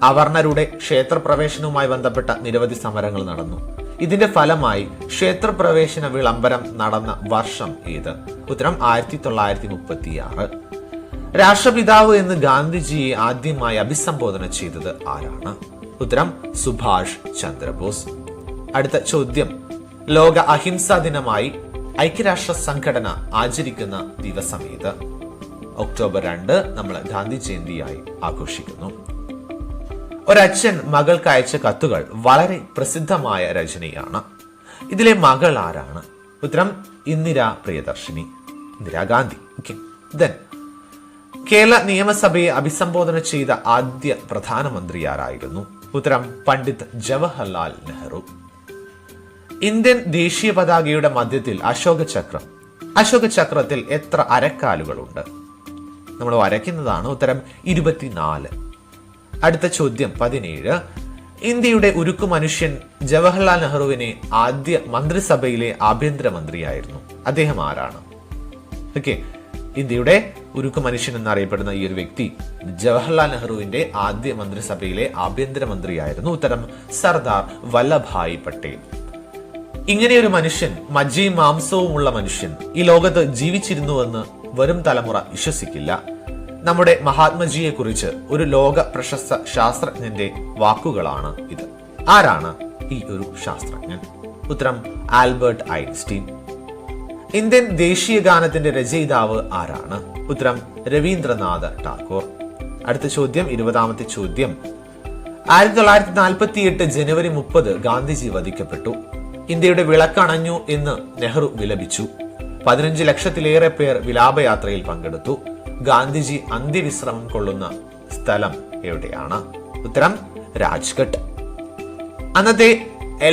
അവർണരുടെ ക്ഷേത്രപ്രവേശനവുമായി ബന്ധപ്പെട്ട നിരവധി സമരങ്ങൾ നടന്നു. ഇതിന്റെ ഫലമായി ക്ഷേത്രപ്രവേശന വിളംബരം നടന്ന വർഷം ഏത്? ഉത്തരം 1936. രാഷ്ട്രപിതാവ് എന്ന് ഗാന്ധിജിയെ ആദ്യമായി അഭിസംബോധന ചെയ്തത് ആരാണ്? ഉത്തരം സുഭാഷ് ചന്ദ്രബോസ്. അടുത്ത ചോദ്യം, ലോക അഹിംസാ ദിനമായി ഐക്യരാഷ്ട്ര സംഘടന ആചരിക്കുന്ന ദിവസം ഏത്? ഒക്ടോബർ 2 നമ്മൾ ഗാന്ധി ജയന്തിയായി ആഘോഷിക്കുന്നു. ഒരച്ഛൻ മകൾക്ക് അയച്ച കത്തുകൾ വളരെ പ്രസിദ്ധമായ രചനയാണ്. ഇതിലെ മകൾ ആരാണ്? ഉത്തരം ഇന്ദിരാ പ്രിയദർശിനി, ഇന്ദിരാഗാന്ധി. ദെൻ കേരള നിയമസഭയെ അഭിസംബോധന ചെയ്ത ആദ്യ പ്രധാനമന്ത്രി ആരായിരുന്നു? ഉത്തരം പണ്ഡിറ്റ് ജവഹർലാൽ നെഹ്റു. ഇന്ത്യൻ ദേശീയ പതാകയുടെ മധ്യത്തിൽ അശോക ചക്രം. അശോക ചക്രത്തിൽ എത്ര അരക്കാലുകളുണ്ട്? നമ്മൾ വരയ്ക്കുന്നതാണ്. ഉത്തരം 24. അടുത്ത ചോദ്യം 17. ഇന്ത്യയുടെ ഉരുക്കു മനുഷ്യൻ ജവഹർലാൽ നെഹ്റുവിനെ ആദ്യ മന്ത്രിസഭയിലെ ആഭ്യന്തരമന്ത്രിയായിരുന്നു. അദ്ദേഹം ആരാണ്? ഓക്കെ, ഇന്ത്യയുടെ ഉരുക്കു മനുഷ്യൻ എന്നറിയപ്പെടുന്ന ഈ ഒരു വ്യക്തി ജവഹർലാൽ നെഹ്റുവിന്റെ ആദ്യ മന്ത്രിസഭയിലെ ആഭ്യന്തരമന്ത്രിയായിരുന്നു. ഉത്തരം സർദാർ വല്ലഭായ് പട്ടേൽ. ഇങ്ങനെയൊരു മനുഷ്യൻ, മജ്ജയും മാംസവും ഉള്ള മനുഷ്യൻ ഈ ലോകത്ത് ജീവിച്ചിരുന്നുവെന്ന് വരും തലമുറ വിശ്വസിക്കില്ല. നമ്മുടെ മഹാത്മജിയെ കുറിച്ച് ഒരു ലോക പ്രശസ്ത ശാസ്ത്രജ്ഞന്റെ വാക്കുകളാണ് ഇത്. ആരാണ് ഈ ഒരു ശാസ്ത്രജ്ഞൻ? ഉത്തരം ആൽബർട്ട് ഐൻസ്റ്റീൻ. ഇന്ത്യൻ ദേശീയ ഗാനത്തിന്റെ രചയിതാവ് ആരാണ്? ഉത്തരം രവീന്ദ്രനാഥ ടാഗോർ. അടുത്ത ചോദ്യം, 20ാമത്തെ ചോദ്യം. 1948 ജനുവരി 30 ഗാന്ധിജി വധിക്കപ്പെട്ടു. ഇന്ത്യയുടെ വിളക്കണഞ്ഞു എന്ന് നെഹ്റു വിലപിച്ചു. 15 ലക്ഷത്തിലേറെ പേർ വിലാപയാത്രയിൽ പങ്കെടുത്തു. ഗാന്ധിജി അന്ത്യവിശ്രമം കൊള്ളുന്ന സ്ഥലം എവിടെയാണ്? ഉത്തരം രാജ്ഘട്ട്. അന്നത്തെ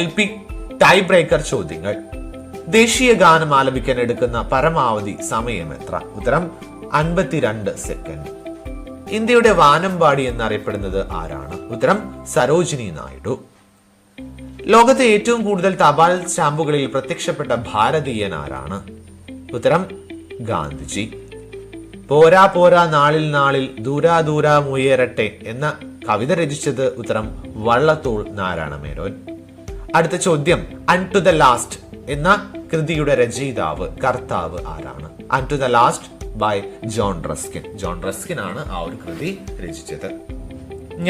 LP ടൈ ബ്രേക്കർ ചോദ്യങ്ങൾ. ദേശീയ ഗാനം ആലപിക്കാൻ എടുക്കുന്ന പരമാവധി സമയം എത്ര? ഉത്തരം 52 സെക്കൻഡ്. ഇന്ത്യയുടെ വാനമ്പാടി എന്നറിയപ്പെടുന്നത് ആരാണ്? ഉത്തരം സരോജിനി നായിഡു. ലോകത്തെ ഏറ്റവും കൂടുതൽ തപാൽ സ്റ്റാമ്പുകളിൽ പ്രത്യക്ഷപ്പെട്ട ഭാരതീയൻ ആരാണ്? ഉത്തരം ഗാന്ധിജി. പോരാ പോരാ നാളിൽ നാളിൽ ദൂരാ ദൂരാ മുയരട്ടെ എന്ന കവിത രചിച്ചത്? ഉത്തരം വള്ളത്തോൾ നാരായണ മേനോൻ. അടുത്ത ചോദ്യം, അൺ ടു ദ ലാസ്റ്റ് എന്ന കൃതിയുടെ രചയിതാവ്, കർത്താവ് ആരാണ്? Unto the last by John Ruskin. John Ruskin ആണ് ആ ഒരു കൃതി രചിച്ചത്.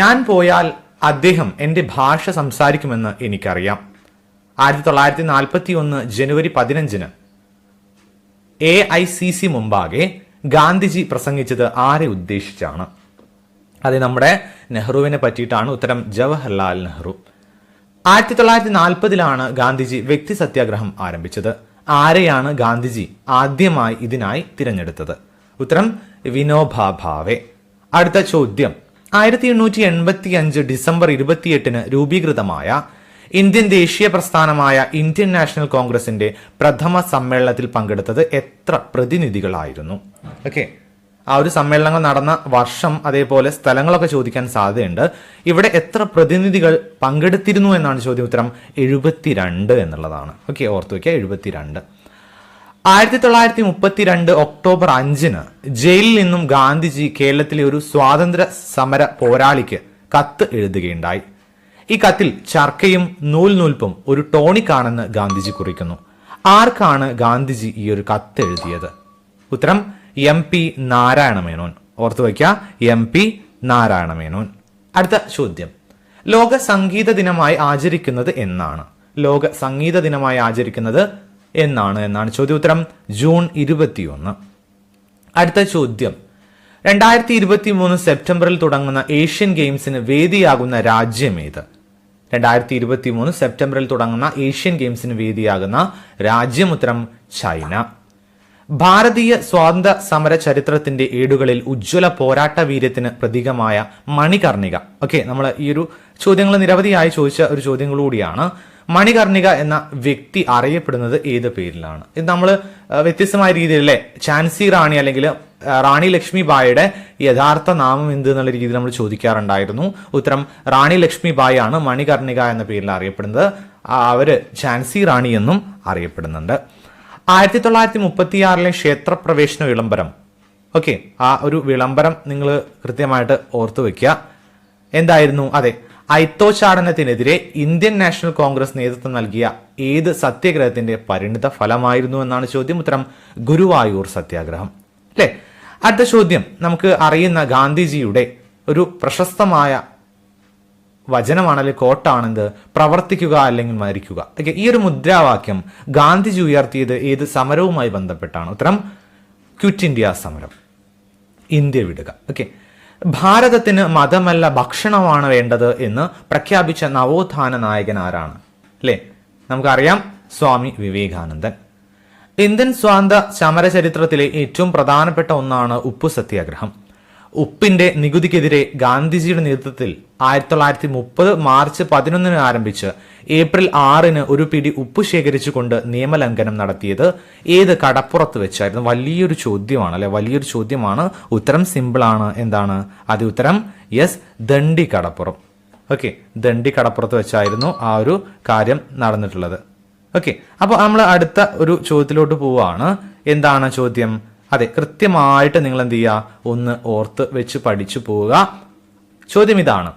ഞാൻ പോയാൽ അദ്ദേഹം എന്റെ ഭാഷ സംസാരിക്കുമെന്ന് എനിക്കറിയാം. 1941 ജനുവരി 15 AICC മുമ്പാകെ ഗാന്ധിജി പ്രസംഗിച്ചത് ആരെ ഉദ്ദേശിച്ചാണ്? അത് നമ്മുടെ നെഹ്റുവിനെ പറ്റിയിട്ടാണ്. ഉത്തരം ജവഹർലാൽ നെഹ്റു. 1940 ഗാന്ധിജി വ്യക്തി സത്യാഗ്രഹം ആരംഭിച്ചത്. ആരെയാണ് ഗാന്ധിജി ആദ്യമായി ഇതിനായി തിരഞ്ഞെടുത്തത്? ഉത്തരം വിനോബ ഭാവെ. അടുത്ത ചോദ്യം, 1885 ഡിസംബർ 28 രൂപീകൃതമായ ഇന്ത്യൻ ദേശീയ പ്രസ്ഥാനമായ ഇന്ത്യൻ നാഷണൽ കോൺഗ്രസിന്റെ പ്രഥമ സമ്മേളനത്തിൽ പങ്കെടുത്തത് എത്ര പ്രതിനിധികളായിരുന്നു? ഓക്കെ, ആ ഒരു സമ്മേളനങ്ങൾ നടന്ന വർഷം അതേപോലെ സ്ഥലങ്ങളൊക്കെ ചോദിക്കാൻ സാധ്യതയുണ്ട്. ഇവിടെ എത്ര പ്രതിനിധികൾ പങ്കെടുത്തിരുന്നു എന്നാണ് ചോദ്യം. ഉത്തരം 72 എന്നുള്ളതാണ്. ഓക്കെ, ഓർത്തു വയ്ക്കുക, 72. 1932 ഒക്ടോബർ 5 ജയിലിൽ നിന്നും ഗാന്ധിജി കേരളത്തിലെ ഒരു സ്വാതന്ത്ര്യ സമര പോരാളിക്ക് കത്ത് എഴുതുകയുണ്ടായി. ഈ കത്തിൽ ചർക്കയും നൂൽനൂൽപ്പും ഒരു ടോണിക്കാണെന്ന് ഗാന്ധിജി കുറിക്കുന്നു. ആർക്കാണ് ഗാന്ധിജി ഈ ഒരു കത്ത് എഴുതിയത്? ഉത്തരം MP നാരായണ മേനോൻ. ഓർത്തു വയ്ക്കുക, MP നാരായണ മേനോൻ. അടുത്ത ചോദ്യം, ലോക സംഗീത ദിനമായി ആചരിക്കുന്നത് എന്നാണ്? ലോക സംഗീത ദിനമായി ആചരിക്കുന്നത് എന്നാണ് ചോദ്യം. ഉത്തരം ജൂൺ 21. അടുത്ത ചോദ്യം, 2023 സെപ്റ്റംബറിൽ തുടങ്ങുന്ന ഏഷ്യൻ ഗെയിംസിന് വേദിയാകുന്ന രാജ്യം ഏത്? 2023 സെപ്റ്റംബറിൽ തുടങ്ങുന്ന ഏഷ്യൻ ഗെയിംസിന് വേദിയാകുന്ന രാജ്യം? ഉത്തരം ചൈന. ഭാരതീയ സ്വാതന്ത്ര്യ സമര ചരിത്രത്തിന്റെ ഏടുകളിൽ ഉജ്ജ്വല പോരാട്ട വീര്യത്തിന് പ്രതീകമായ മണികർണിക. ഓക്കെ, നമ്മൾ ഈ ഒരു ചോദ്യങ്ങൾ നിരവധിയായി ചോദിച്ച ഒരു ചോദ്യങ്ങൾ കൂടിയാണ്. മണികർണിക എന്ന വ്യക്തി അറിയപ്പെടുന്നത് ഏത് പേരിലാണ്? ഇത് നമ്മൾ വ്യത്യസ്തമായ രീതിയിൽ അല്ലെ, ഝാൻസി റാണി അല്ലെങ്കിൽ റാണി ലക്ഷ്മി ബായിയുടെ യഥാർത്ഥ നാമം എന്ത് എന്നുള്ള രീതിയിൽ നമ്മൾ ചോദിക്കാറുണ്ടായിരുന്നു. ഉത്തരം റാണി ലക്ഷ്മി ബായി ആണ് മണികർണിക എന്ന പേരിൽ അറിയപ്പെടുന്നത്. അവര് ഝാൻസി റാണി എന്നും അറിയപ്പെടുന്നുണ്ട്. 1936 ക്ഷേത്രപ്രവേശന വിളംബരം. ഓക്കെ, ആ ഒരു വിളംബരം നിങ്ങൾ കൃത്യമായിട്ട് ഓർത്തു വെക്കുക. എന്തായിരുന്നു? അതെ, അയിത്തോച്ചാടനത്തിനെതിരെ ഇന്ത്യൻ നാഷണൽ കോൺഗ്രസ് നേതൃത്വം നൽകിയ ഏത് സത്യാഗ്രഹത്തിന്റെ പരിണിത ഫലമായിരുന്നു എന്നാണ് ചോദ്യം. ഉത്തരം ഗുരുവായൂർ സത്യാഗ്രഹം. അല്ലെ? അടുത്ത ചോദ്യം, നമുക്ക് അറിയുന്ന ഗാന്ധിജിയുടെ ഒരു പ്രശസ്തമായ വചനമാണ് അല്ലെങ്കിൽ കോട്ടാണെന്ത്? പ്രവർത്തിക്കുക അല്ലെങ്കിൽ മരിക്കുക. ഓക്കെ, ഈ ഒരു മുദ്രാവാക്യം ഗാന്ധിജി ഉയർത്തിയത് ഏത് സമരവുമായി ബന്ധപ്പെട്ടാണ്? ഉത്തരം ക്വിറ്റ് ഇന്ത്യ സമരം, ഇന്ത്യ വിടുക. ഓക്കെ, ഭാരതത്തിന് മതമല്ല ഭക്ഷണമാണ് വേണ്ടത് എന്ന് പ്രഖ്യാപിച്ച നവോത്ഥാന നായകൻ ആരാണ്? അല്ലെ, നമുക്കറിയാം, സ്വാമി വിവേകാനന്ദൻ. ഇന്ത്യൻ സ്വാതന്ത്ര്യ സമര ചരിത്രത്തിലെ ഏറ്റവും പ്രധാനപ്പെട്ട ഒന്നാണ് ഉപ്പു സത്യാഗ്രഹം. ഉപ്പിന്റെ നികുതിക്കെതിരെ ഗാന്ധിജിയുടെ നേതൃത്വത്തിൽ 1930 മാർച്ച് 11 ആരംഭിച്ച് ഏപ്രിൽ 6 ഒരു പിടി ഉപ്പ് ശേഖരിച്ചുകൊണ്ട് നിയമലംഘനം നടത്തിയത് ഏത് കടപ്പുറത്ത് വെച്ചായിരുന്നു? വലിയൊരു ചോദ്യമാണ് അല്ലെ, വലിയൊരു ചോദ്യമാണ്. ഉത്തരം സിമ്പിൾ ആണ്. എന്താണ് അത്? ഉത്തരം യെസ്, ദണ്ഡി കടപ്പുറം. ഓക്കെ, ദണ്ഡി കടപ്പുറത്ത് വെച്ചായിരുന്നു ആ ഒരു കാര്യം നടന്നിട്ടുള്ളത്. ഓക്കെ, അപ്പൊ നമ്മൾ അടുത്ത ഒരു ചോദ്യത്തിലോട്ട് പോവാണ്. എന്താണ് ചോദ്യം? അതെ, കൃത്യമായിട്ട് നിങ്ങൾ എന്ത് ചെയ്യുക, ഒന്ന് ഓർത്ത് വെച്ച് പഠിച്ചു പോവുക. ചോദ്യം ഇതാണ്,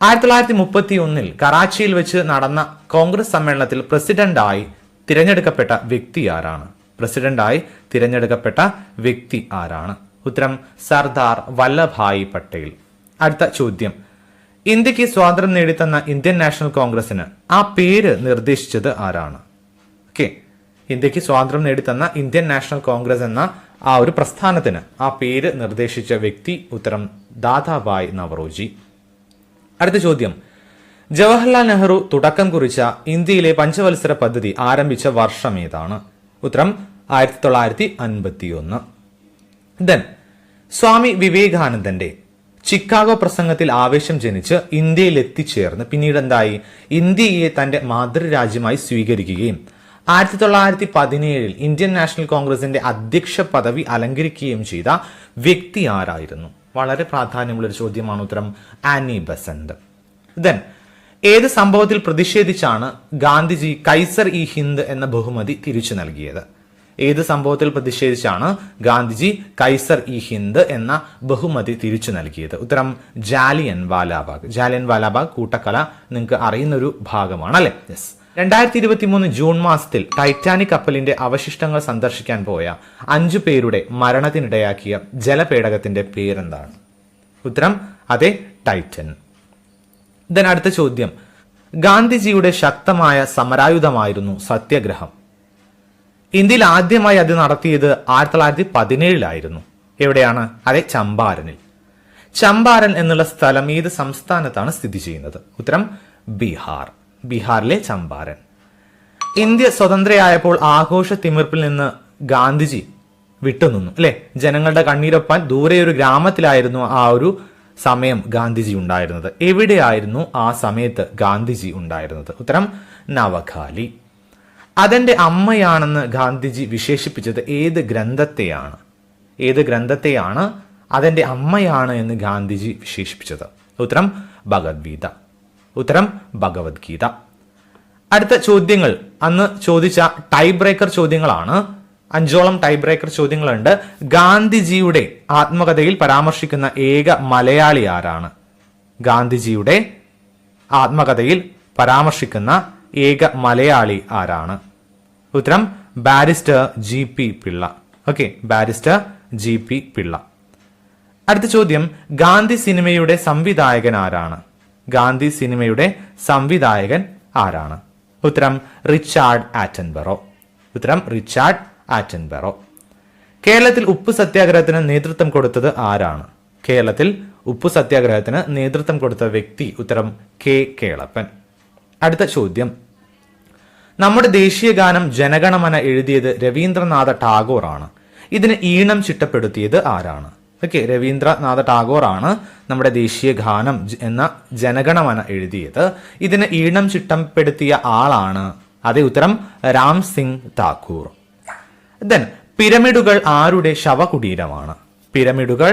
1931 കറാച്ചിയിൽ വെച്ച് നടന്ന കോൺഗ്രസ് സമ്മേളനത്തിൽ പ്രസിഡന്റായി തിരഞ്ഞെടുക്കപ്പെട്ട വ്യക്തി ആരാണ്? പ്രസിഡന്റായി തിരഞ്ഞെടുക്കപ്പെട്ട വ്യക്തി ആരാണ്? ഉത്തരം സർദാർ വല്ലഭായ് പട്ടേൽ. അടുത്ത ചോദ്യം, ഇന്ത്യക്ക് സ്വാതന്ത്ര്യം നേടിത്തന്ന ഇന്ത്യൻ നാഷണൽ കോൺഗ്രസിന് ആ പേര് നിർദ്ദേശിച്ചത് ആരാണ്? ഓക്കെ, ഇന്ത്യക്ക് സ്വാതന്ത്ര്യം നേടിത്തന്ന ഇന്ത്യൻ നാഷണൽ കോൺഗ്രസ് എന്ന ആ ഒരു പ്രസ്ഥാനത്തിന് ആ പേര് നിർദ്ദേശിച്ച വ്യക്തി ഉത്തരം ദാദാഭായ് നവറോജി. അടുത്ത ചോദ്യം, ജവഹർലാൽ നെഹ്റു തുടക്കം കുറിച്ച ഇന്ത്യയിലെ പഞ്ചവത്സര പദ്ധതി ആരംഭിച്ച വർഷം ഏതാണ്? ഉത്തരം 1951. ദെൻ സ്വാമി വിവേകാനന്ദന്റെ ചിക്കാഗോ പ്രസംഗത്തിൽ ആവേശം ജനിച്ച് ഇന്ത്യയിൽ എത്തിച്ചേർന്ന് പിന്നീട് എന്തായി? ഇന്ത്യയെ തന്റെ മാതൃരാജ്യമായി സ്വീകരിക്കുകയും 1917 ഇന്ത്യൻ നാഷണൽ കോൺഗ്രസിന്റെ അധ്യക്ഷ പദവി അലങ്കരിക്കുകയും ചെയ്ത വ്യക്തി ആരായിരുന്നു? വളരെ പ്രാധാന്യമുള്ള ഒരു ചോദ്യമാണ്. ഉത്തരം ആനി ബസന്റ്. ദെൻ ഏത് സംഭവത്തിൽ പ്രതിഷേധിച്ചാണ് ഗാന്ധിജി കൈസർ ഇ ഹിന്ദ് എന്ന ബഹുമതി തിരിച്ചു നൽകിയത്? ഏത് സംഭവത്തിൽ പ്രതിഷേധിച്ചാണ് ഗാന്ധിജി കൈസർ ഇ ഹിന്ദ് എന്ന ബഹുമതി തിരിച്ചു നൽകിയത്? ഉത്തരം ജാലിയൻ വാലാബാഗ്. ജാലിയൻ വാലാബാഗ് കൂട്ടക്കൊല നിങ്ങൾക്ക് അറിയുന്ന ഒരു ഭാഗമാണ് അല്ലെ? യെസ്. 2023 ജൂൺ മാസത്തിൽ ടൈറ്റാനിക് കപ്പലിന്റെ അവശിഷ്ടങ്ങൾ സന്ദർശിക്കാൻ പോയ 5 പേരുടെ മരണത്തിനിടയാക്കിയ ജലപേടകത്തിന്റെ പേരെന്താണ്? ഉത്തരം അതെ, ടൈറ്റൻ. ദെൻ അടുത്ത ചോദ്യം, ഗാന്ധിജിയുടെ ശക്തമായ സമരായുധമായിരുന്നു സത്യാഗ്രഹം. ഇന്ത്യയിൽ ആദ്യമായി അത് നടത്തിയത് 1917 എവിടെയാണ്? അതെ, ചമ്പാരനിൽ. ചമ്പാരൻ എന്നുള്ള സ്ഥലം ഏത് സംസ്ഥാനത്താണ് സ്ഥിതി ചെയ്യുന്നത്? ഉത്തരം ബീഹാർ. ബീഹാറിലെ ചമ്പാരൻ. ഇന്ത്യ സ്വതന്ത്രയായപ്പോൾ ആഘോഷ തിമിർപ്പിൽ നിന്ന് ഗാന്ധിജി വിട്ടുനിന്നു അല്ലെ? ജനങ്ങളുടെ കണ്ണീരൊപ്പാൻ ദൂരെ ഒരു ഗ്രാമത്തിലായിരുന്നു ആ ഒരു സമയം ഗാന്ധിജി ഉണ്ടായിരുന്നത്. എവിടെയായിരുന്നു ആ സമയത്ത് ഗാന്ധിജി ഉണ്ടായിരുന്നത്? ഉത്തരം നവഖാലി. അതെന്റെ അമ്മയാണെന്ന് ഗാന്ധിജി വിശേഷിപ്പിച്ചത് ഏത് ഗ്രന്ഥത്തെയാണ്? ഏത് ഗ്രന്ഥത്തെയാണ് അതെന്റെ അമ്മയാണ് എന്ന് ഗാന്ധിജി വിശേഷിപ്പിച്ചത്? ഉത്തരം ഭഗവത്ഗീത. ഉത്തരം ഭഗവത്ഗീത. അടുത്ത ചോദ്യങ്ങൾ അന്ന് ചോദിച്ച ടൈ ബ്രേക്കർ ചോദ്യങ്ങളാണ്. 5ഓളം ടൈ ബ്രേക്കർ ചോദ്യങ്ങളുണ്ട്. ഗാന്ധിജിയുടെ ആത്മകഥയിൽ പരാമർശിക്കുന്ന ഏക മലയാളി ആരാണ്? ഗാന്ധിജിയുടെ ആത്മകഥയിൽ പരാമർശിക്കുന്ന ഏക മലയാളി ആരാണ്? ഉത്തരം barrister GP Pillai. Okay, barrister GP Pillai. അടുത്ത ചോദ്യം, ഗാന്ധി സിനിമയുടെ സംവിധായകൻ ആരാണ്? ഗാന്ധി സിനിമയുടെ സംവിധായകൻ ആരാണ്? ഉത്തരം റിച്ചാർഡ് ആറ്റൻബറോ. ഉത്തരം റിച്ചാർഡ് ആറ്റൻബറോ. കേരളത്തിൽ ഉപ്പ് സത്യാഗ്രഹത്തിന് നേതൃത്വം കൊടുത്തത് ആരാണ്? കേരളത്തിൽ ഉപ്പു സത്യാഗ്രഹത്തിന് നേതൃത്വം കൊടുത്ത വ്യക്തി? ഉത്തരം K. കേളപ്പൻ. അടുത്ത ചോദ്യം, നമ്മുടെ ദേശീയ ഗാനം ജനഗണമന എഴുതിയത് രവീന്ദ്രനാഥ ടാഗോർ ആണ്. ഇതിന് ഈണം ചിട്ടപ്പെടുത്തിയത് ആരാണ്? ഓക്കെ, രവീന്ദ്രനാഥ ടാഗോർ ആണ് നമ്മുടെ ദേശീയ ഗാനം എന്ന ജനഗണമന എഴുതിയത്. ഇതിന് ഈണം ചിട്ടപ്പെടുത്തിയ ആളാണ്? അതേ, ഉത്തരം രാം സിംഗ് താക്കൂർ. ദെൻ പിരമിഡുകൾ ആരുടെ ശവകുടീരമാണ്? പിരമിഡുകൾ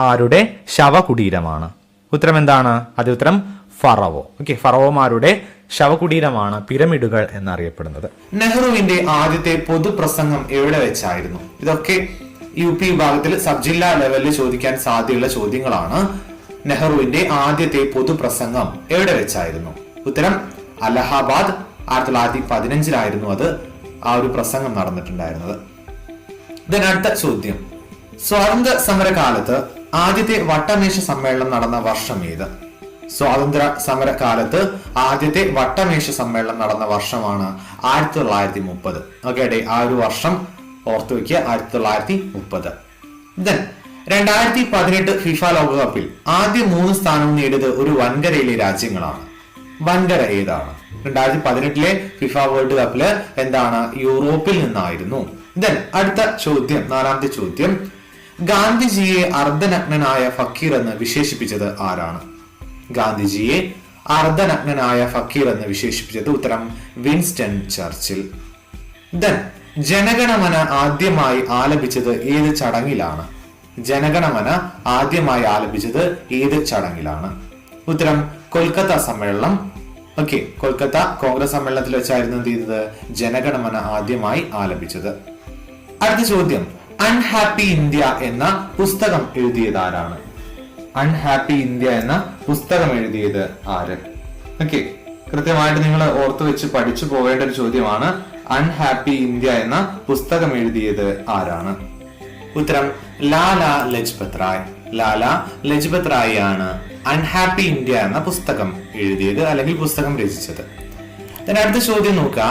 ആരുടെ ശവകുടീരമാണ്? ഉത്തരം എന്താണ്? അതേ, ഉത്തരം ഫറവോ. ഓക്കെ, ഫറവോമാരുടെ ശവകുടീരമാണ് പിരമിഡുകൾ എന്നറിയപ്പെടുന്നത്. നെഹ്റുവിന്റെ ആദ്യത്തെ പൊതുപ്രസംഗം എവിടെ വെച്ചായിരുന്നു? ഇതൊക്കെ UP വിഭാഗത്തിൽ സബ് ജില്ലാ ലെവലിൽ ചോദിക്കാൻ സാധ്യതയുള്ള ചോദ്യങ്ങളാണ്. നെഹ്റുവിന്റെ ആദ്യത്തെ പൊതുപ്രസംഗം എവിടെ വെച്ചായിരുന്നു? ഉത്തരം അലഹാബാദ്. 1915 അത് ആ ഒരു പ്രസംഗം നടന്നിട്ടുണ്ടായിരുന്നത്. അടുത്ത ചോദ്യം, സ്വാതന്ത്ര്യ സമര കാലത്ത് ആദ്യത്തെ വട്ടമേശ സമ്മേളനം നടന്ന വർഷം ഏത്? സ്വാതന്ത്ര്യ സമര കാലത്ത് ആദ്യത്തെ വട്ടമേശ സമ്മേളനം നടന്ന വർഷമാണ് 1930. ഓക്കെ, ആ ഒരു വർഷം ഓർത്തു വെക്കുക, 1930. ദെൻ 2018 ഫിഫ ലോകകപ്പിൽ ആദ്യ 3 സ്ഥാനവും നേടിയത് ഒരു വൻകരയിലെ രാജ്യങ്ങളാണ്. വൻകര ഏതാണ്? 2018 ഫിഫ വേൾഡ് കപ്പില് എന്താണ്? യൂറോപ്പിൽ നിന്നായിരുന്നു. ദെൻ അടുത്ത ചോദ്യം, 4ാമത്തെ ചോദ്യം, ഗാന്ധിജിയെ അർദ്ധനഗ്നനായ ഫക്കീർ എന്ന് വിശേഷിപ്പിച്ചത് ആരാണ്? ഗാന്ധിജിയെ അർദ്ധനഗ്നനായ ഫക്കീർ എന്ന് വിശേഷിപ്പിച്ചത്? ഉത്തരം വിൻസ്റ്റൺ ചർച്ചിൽ. ദെൻ ജനഗണമന ആദ്യമായി ആലപിച്ചത് ഏത് ചടങ്ങിലാണ്? ജനഗണമന ആദ്യമായി ആലപിച്ചത് ഏത് ചടങ്ങിലാണ്? ഉത്തരം കൊൽക്കത്ത സമ്മേളനം. ഓക്കെ, കൊൽക്കത്ത കോൺഗ്രസ് സമ്മേളനത്തിൽ വെച്ചായിരുന്നു എന്ത് ചെയ്തത്? ജനഗണമന ആദ്യമായി ആലപിച്ചത്. അടുത്ത ചോദ്യം, അൺഹാപ്പി ഇന്ത്യ എന്ന പുസ്തകം എഴുതിയത് ആരാണ്? അൺഹാപ്പി ഇന്ത്യ എന്ന പുസ്തകം എഴുതിയത് ആര്? ഓക്കെ, കൃത്യമായിട്ട് നിങ്ങൾ ഓർത്തു വെച്ച് പഠിച്ചു പോവേണ്ട ഒരു ചോദ്യമാണ്. അൺഹാപ്പി ഇന്ത്യ എന്ന പുസ്തകം എഴുതിയത് ആരാണ്? ഉത്തരം ലാല ലജ്പത് റായ്. ലാല ലജ്പത് റായ് ആണ് അൺഹാപ്പി ഇന്ത്യ എന്ന പുസ്തകം എഴുതിയത് അല്ലെങ്കിൽ പുസ്തകം രചിച്ചത്. അടുത്ത ചോദ്യം നോക്കുക.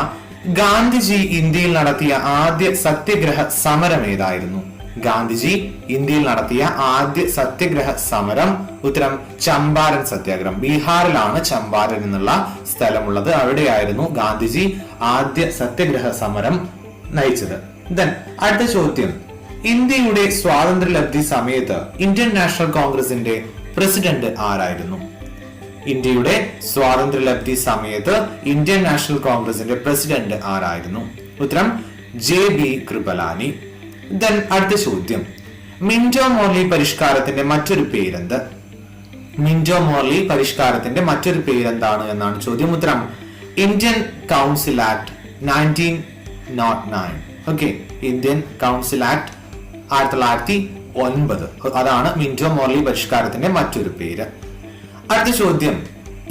ഗാന്ധിജി ഇന്ത്യയിൽ നടത്തിയ ആദ്യ സത്യഗ്രഹ സമരം ഏതായിരുന്നു? ഗാന്ധിജി ഇന്ത്യയിൽ നടത്തിയ ആദ്യ സത്യഗ്രഹ സമരം. ഉത്തരം ചമ്പാരൻ സത്യാഗ്രഹം. ബീഹാറിലാണ് ചമ്പാരൻ എന്നുള്ള സ്ഥലമുള്ളത്. അവിടെയായിരുന്നു ഗാന്ധിജി ആദ്യ സത്യഗ്രഹ സമരം നയിച്ചത്. അടുത്ത ചോദ്യം. ഇന്ത്യയുടെ സ്വാതന്ത്ര്യലബ്ധി സമയത്ത് ഇന്ത്യൻ നാഷണൽ കോൺഗ്രസിന്റെ പ്രസിഡന്റ് ആരായിരുന്നു? ഇന്ത്യയുടെ സ്വാതന്ത്ര്യലബ്ധി സമയത്ത് ഇന്ത്യൻ നാഷണൽ കോൺഗ്രസിന്റെ പ്രസിഡന്റ് ആരായിരുന്നു? ഉത്തരം JB കൃപലാനി. അടുത്ത ചോദ്യം. മിന്റോ മോർലി പരിഷ്കാരത്തിന്റെ മറ്റൊരു പേരെന്ത്? മിന്റോ മോർലി പരിഷ്കാരത്തിന്റെ മറ്റൊരു പേരെന്താണ് എന്നാണ് ചോദ്യം. ഉത്തരം Indian council act 1909. Okay, Indian council act 1909. അതാണ് മിന്റോ മോർലി പരിഷ്കാരത്തിന്റെ മറ്റൊരു പേര്. അടുത്ത ചോദ്യം.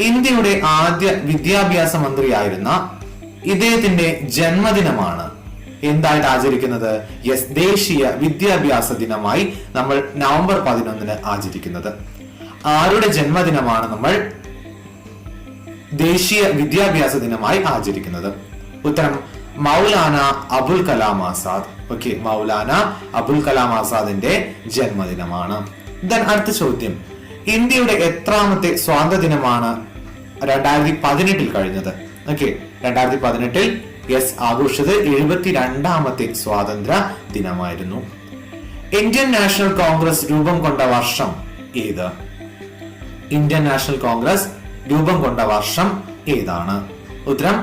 ഇന്ത്യയുടെ ആദ്യ വിദ്യാഭ്യാസ മന്ത്രിയായിരുന്ന ഇദ്ദേഹത്തിന്റെ ജന്മദിനമാണ് എന്തായിട്ട് ആചരിക്കുന്നത്? യെസ്, ദേശീയ വിദ്യാഭ്യാസ ദിനമായി നമ്മൾ നവംബർ 11 ആചരിക്കുന്നത്. ആരുടെ ജന്മദിനമാണ് നമ്മൾ ദേശീയ വിദ്യാഭ്യാസ ദിനമായി ആചരിക്കുന്നത്? ഉത്തരം മൗലാന അബുൽ കലാം ആസാദ്. ഓക്കെ, മൗലാന അബുൽ കലാം ആസാദിന്റെ ജന്മദിനമാണ്. അടുത്ത ചോദ്യം. ഇന്ത്യയുടെ എത്രാമത്തെ സ്വാതന്ത്ര്യ ദിനമാണ് 2018 കഴിഞ്ഞത്? ഓക്കെ, 2018 ആഘോഷിച്ചത് 72ാമത്തെ സ്വാതന്ത്ര്യ ദിനമായിരുന്നു. ഇന്ത്യൻ നാഷണൽ കോൺഗ്രസ് രൂപം കൊണ്ട വർഷം ഏത്? ഇന്ത്യൻ നാഷണൽ കോൺഗ്രസ് രൂപം കൊണ്ട വർഷം ഏതാണ്? ഉത്തരം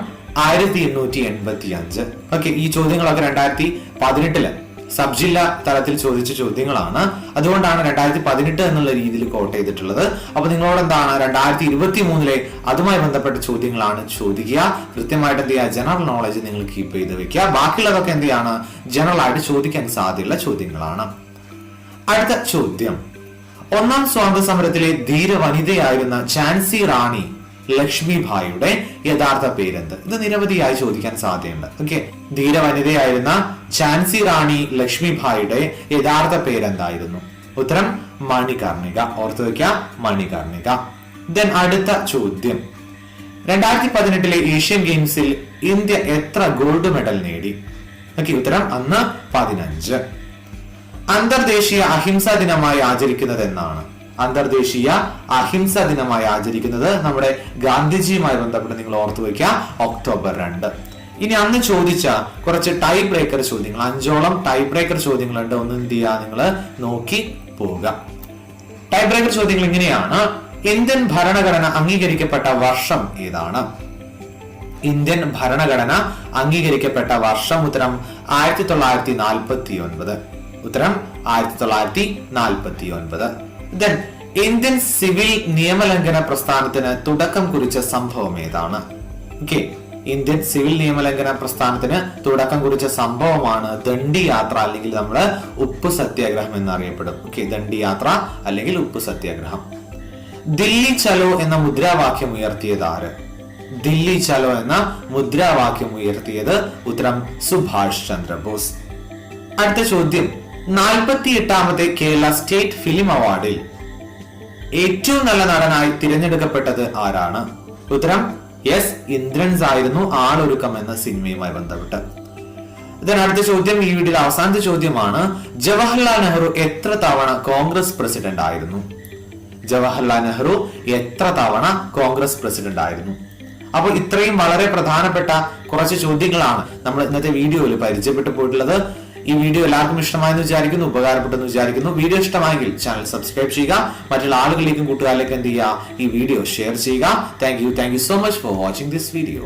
1885. ഓക്കെ, ഈ ചോദ്യങ്ങളൊക്കെ 2018 സബ് ജില്ലാ തലത്തിൽ ചോദിച്ച ചോദ്യങ്ങളാണ്. അതുകൊണ്ടാണ് 2018 എന്നുള്ള രീതിയിൽ കോട്ട് ചെയ്തിട്ടുള്ളത്. അപ്പൊ നിങ്ങളോട് എന്താണ് 2023 അതുമായി ബന്ധപ്പെട്ട ചോദ്യങ്ങളാണ് ചോദിക്കുക. കൃത്യമായിട്ട് എന്ത് ചെയ്യുക? ജനറൽ നോളജ് നിങ്ങൾ കീപ്പ് ചെയ്ത് വെക്കുക. ബാക്കിയുള്ളതൊക്കെ എന്ത് ചെയ്യാണ്? ജനറൽ ആയിട്ട് ചോദിക്കാൻ സാധ്യതയുള്ള ചോദ്യങ്ങളാണ്. അടുത്ത ചോദ്യം. ഒന്നാം സ്വാതന്ത്ര്യ സമരത്തിലെ ധീര വനിതയായിരുന്ന ഝാൻസി റാണി ലക്ഷ്മിഭായിയുടെ യഥാർത്ഥ പേരെന്ത്? ഇത് നിരവധിയായി ചോദിക്കാൻ സാധ്യതയുണ്ട്. ഓക്കെ, ധീര വനിതയായിരുന്ന ഝാൻസി റാണി ലക്ഷ്മിഭായിയുടെ യഥാർത്ഥ പേരെന്തായിരുന്നു? ഉത്തരം മണികർണിക. ഓർത്തു വെക്കുക, മണികർണിക. അടുത്ത ചോദ്യം. 2018 ഏഷ്യൻ ഗെയിംസിൽ ഇന്ത്യ എത്ര ഗോൾഡ് മെഡൽ നേടി? ഓക്കെ, ഉത്തരം അന്ന് 15. അന്തർദേശീയ അഹിംസാ ദിനമായി ആചരിക്കുന്നത് എന്നാണ്? അന്തർദേശീയ അഹിംസ ദിനമായി ആചരിക്കുന്നത് നമ്മുടെ ഗാന്ധിജിയുമായി ബന്ധപ്പെട്ട് നിങ്ങൾ ഓർത്തു വയ്ക്കുക, ഒക്ടോബർ 2. ഇനി അന്ന് ചോദിച്ച കുറച്ച് ടൈ ബ്രേക്കർ ചോദ്യങ്ങൾ, 5ഓളം ടൈ ബ്രേക്കർ ചോദ്യങ്ങളുണ്ട്. ഒന്ന് എന്ത് ചെയ്യുക? നിങ്ങൾ നോക്കി പോവുക. ടൈ ബ്രേക്കർ ചോദ്യങ്ങൾ ഇങ്ങനെയാണ്. ഇന്ത്യൻ ഭരണഘടന അംഗീകരിക്കപ്പെട്ട വർഷം ഏതാണ്? ഇന്ത്യൻ ഭരണഘടന അംഗീകരിക്കപ്പെട്ട വർഷം. ഉത്തരം 1949. ഉത്തരം 1949. ഇന്ത്യൻ സിവിൽ നിയമലംഘന പ്രസ്ഥാനത്തിന് തുടക്കം കുറിച്ച സംഭവം ഏതാണ്? ഓക്കെ, ഇന്ത്യൻ സിവിൽ നിയമലംഘന പ്രസ്ഥാനത്തിന് തുടക്കം കുറിച്ച സംഭവമാണ് ദണ്ഡി യാത്ര, അല്ലെങ്കിൽ നമ്മൾ ഉപ്പ് സത്യാഗ്രഹം എന്നറിയപ്പെടും. ഓക്കെ, ദണ്ഡി യാത്ര അല്ലെങ്കിൽ ഉപ്പ് സത്യാഗ്രഹം. ദില്ലി ചലോ എന്ന മുദ്രാവാക്യം ഉയർത്തിയത് ആര്? ദില്ലി ചലോ എന്ന മുദ്രാവാക്യം ഉയർത്തിയത് ഉത്തരം സുഭാഷ് ചന്ദ്രബോസ്. അടുത്ത ചോദ്യം. 48ാമത്തെ കേരള സ്റ്റേറ്റ് ഫിലിം അവാർഡിൽ ഏറ്റവും നല്ല നടനായി തിരഞ്ഞെടുക്കപ്പെട്ടത് ആരാണ്? ഉത്തരം ഇന്ദ്രൻസ് ആയിരുന്നു, ആളൊരുക്കം എന്ന സിനിമയുമായി ബന്ധപ്പെട്ട്. അടുത്ത ചോദ്യം, ഈ വീഡിയോയിലെ അവസാനത്തെ ചോദ്യമാണ്. ജവഹർലാൽ നെഹ്റു എത്ര തവണ കോൺഗ്രസ് പ്രസിഡന്റ് ആയിരുന്നു? ജവഹർലാൽ നെഹ്റു എത്ര തവണ കോൺഗ്രസ് പ്രസിഡന്റ് ആയിരുന്നു? അപ്പോൾ ഇത്രയും വളരെ പ്രധാനപ്പെട്ട കുറച്ച് ചോദ്യങ്ങളാണ് നമ്മൾ ഇന്നത്തെ വീഡിയോയിൽ പരിചയപ്പെട്ടു പോയിട്ടുള്ളത്. ഈ വീഡിയോ എല്ലാവർക്കും ഇഷ്ടമായെന്ന് വിചാരിക്കുന്നു, ഉപകാരപ്പെട്ടെന്ന് വിചാരിക്കുന്നു. വീഡിയോ ഇഷ്ടമായെങ്കിൽ ചാനൽ സബ്സ്ക്രൈബ് ചെയ്യുക, മറ്റുള്ള ആളുകളിലേക്കും കൂട്ടുകാരിലേക്കും എന്ത് ചെയ്യുക? ഈ വീഡിയോ ഷെയർ ചെയ്യുക. Thank you so much for watching this video.